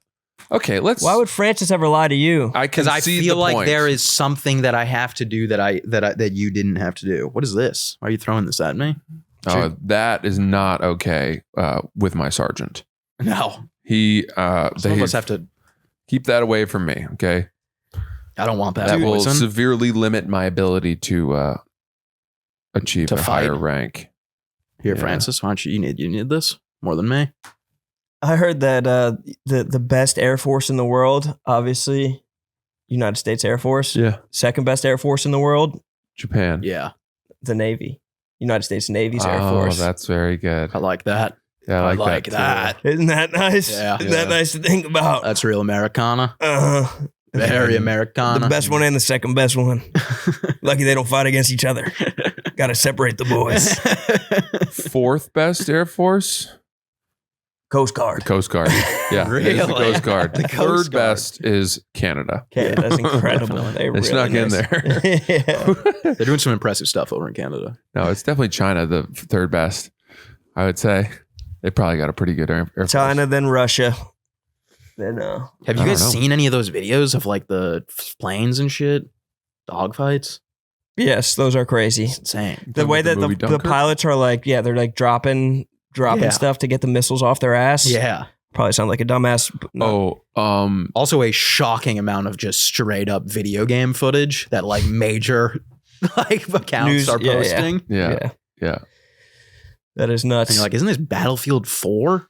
Okay, let's. Why would Francis ever lie to you? I Because I concede feel the like point. there is something that I have to do that you didn't have to do. What is this? Why are you throwing this at me? That is not okay with my sergeant. No, He some they of us have to. keep that away from me. Okay, I don't want that. that will poison. severely limit my ability to achieve To a fight. higher rank. Here, Yeah. Francis, why don't you need this more than me? I heard that the best Air Force in the world, obviously, United States Air Force. Yeah, Second best Air Force in the world, Japan. Yeah, the Navy. United States Navy's Air Oh, Force. that's very good. I like that. Yeah, I I like like too. that. Isn't that nice? Yeah. Isn't that Yeah. nice to think about? That's real Americana. Uh-huh. Very Americana. The best one and the second best one. Lucky they don't fight against each other. Got to separate the boys. Fourth best Air Force, Coast Guard. the Coast Guard. Yeah, it is the Really? Coast Guard. The Coast Third Guard. best is Canada. Okay, that's incredible. Definitely. They Snuck in there. Yeah. They're doing some impressive stuff over in Canada. No, it's definitely China, the third best. I would say they probably got a pretty good Air Force. China, then Russia. then Have I you don't guys know. seen any of those videos of like the planes and shit? Dogfights? yes, those are crazy. It's insane. The Talking way about that movie the Dunkirk? pilots are like, yeah, they're like dropping Yeah. stuff to get the missiles off their ass. Yeah. Probably sound like a dumbass. But no. Also a shocking amount of just straight up video game footage that like major like accounts News- are yeah, yeah. posting. Yeah. That is nuts. And you're like, isn't this Battlefield 4?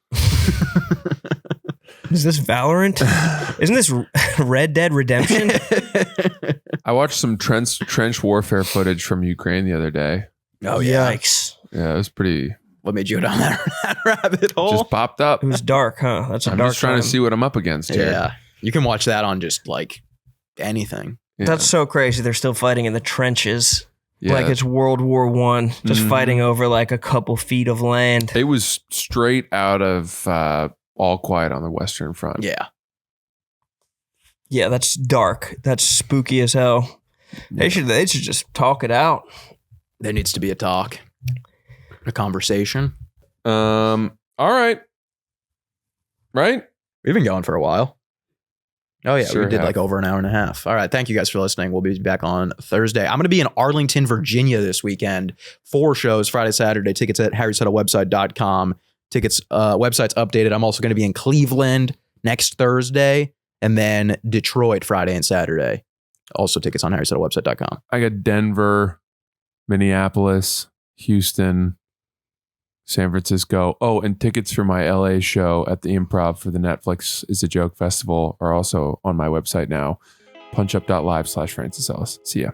Is this Valorant? Isn't this Red Dead Redemption? I watched some trench warfare footage from Ukraine the other day. Oh yeah. Yikes. Yeah, it was pretty. What made you go down that rabbit hole? Just popped up. It was dark, huh? That's a I'm dark just trying time. to see what I'm up against here. Yeah. You can watch that on just like anything. Yeah. That's so crazy. They're still fighting in the trenches. Yeah. Like it's World War One, just Mhm. fighting over like a couple feet of land. It was straight out of All Quiet on the Western Front. Yeah. Yeah, that's dark. That's spooky as hell. They should just talk it out. There needs to be a talk. A conversation. All right. Right? We've been going for a while. Oh, yeah. Sure we did have. like over an hour and a half. All right. Thank you guys for listening. We'll be back on Thursday. I'm going to be in Arlington, Virginia this weekend. 4 shows, Friday, Saturday. Tickets at harrysettlewebsite.com. Tickets, website's updated. I'm also going to be in Cleveland next Thursday and then Detroit Friday and Saturday. Also tickets on harrysettlewebsite.com. I got Denver, Minneapolis, Houston, San Francisco. Oh, and tickets for my LA show at the Improv for the Netflix Is a Joke Festival are also on my website now. punchup.live/Francis Ellis. See ya.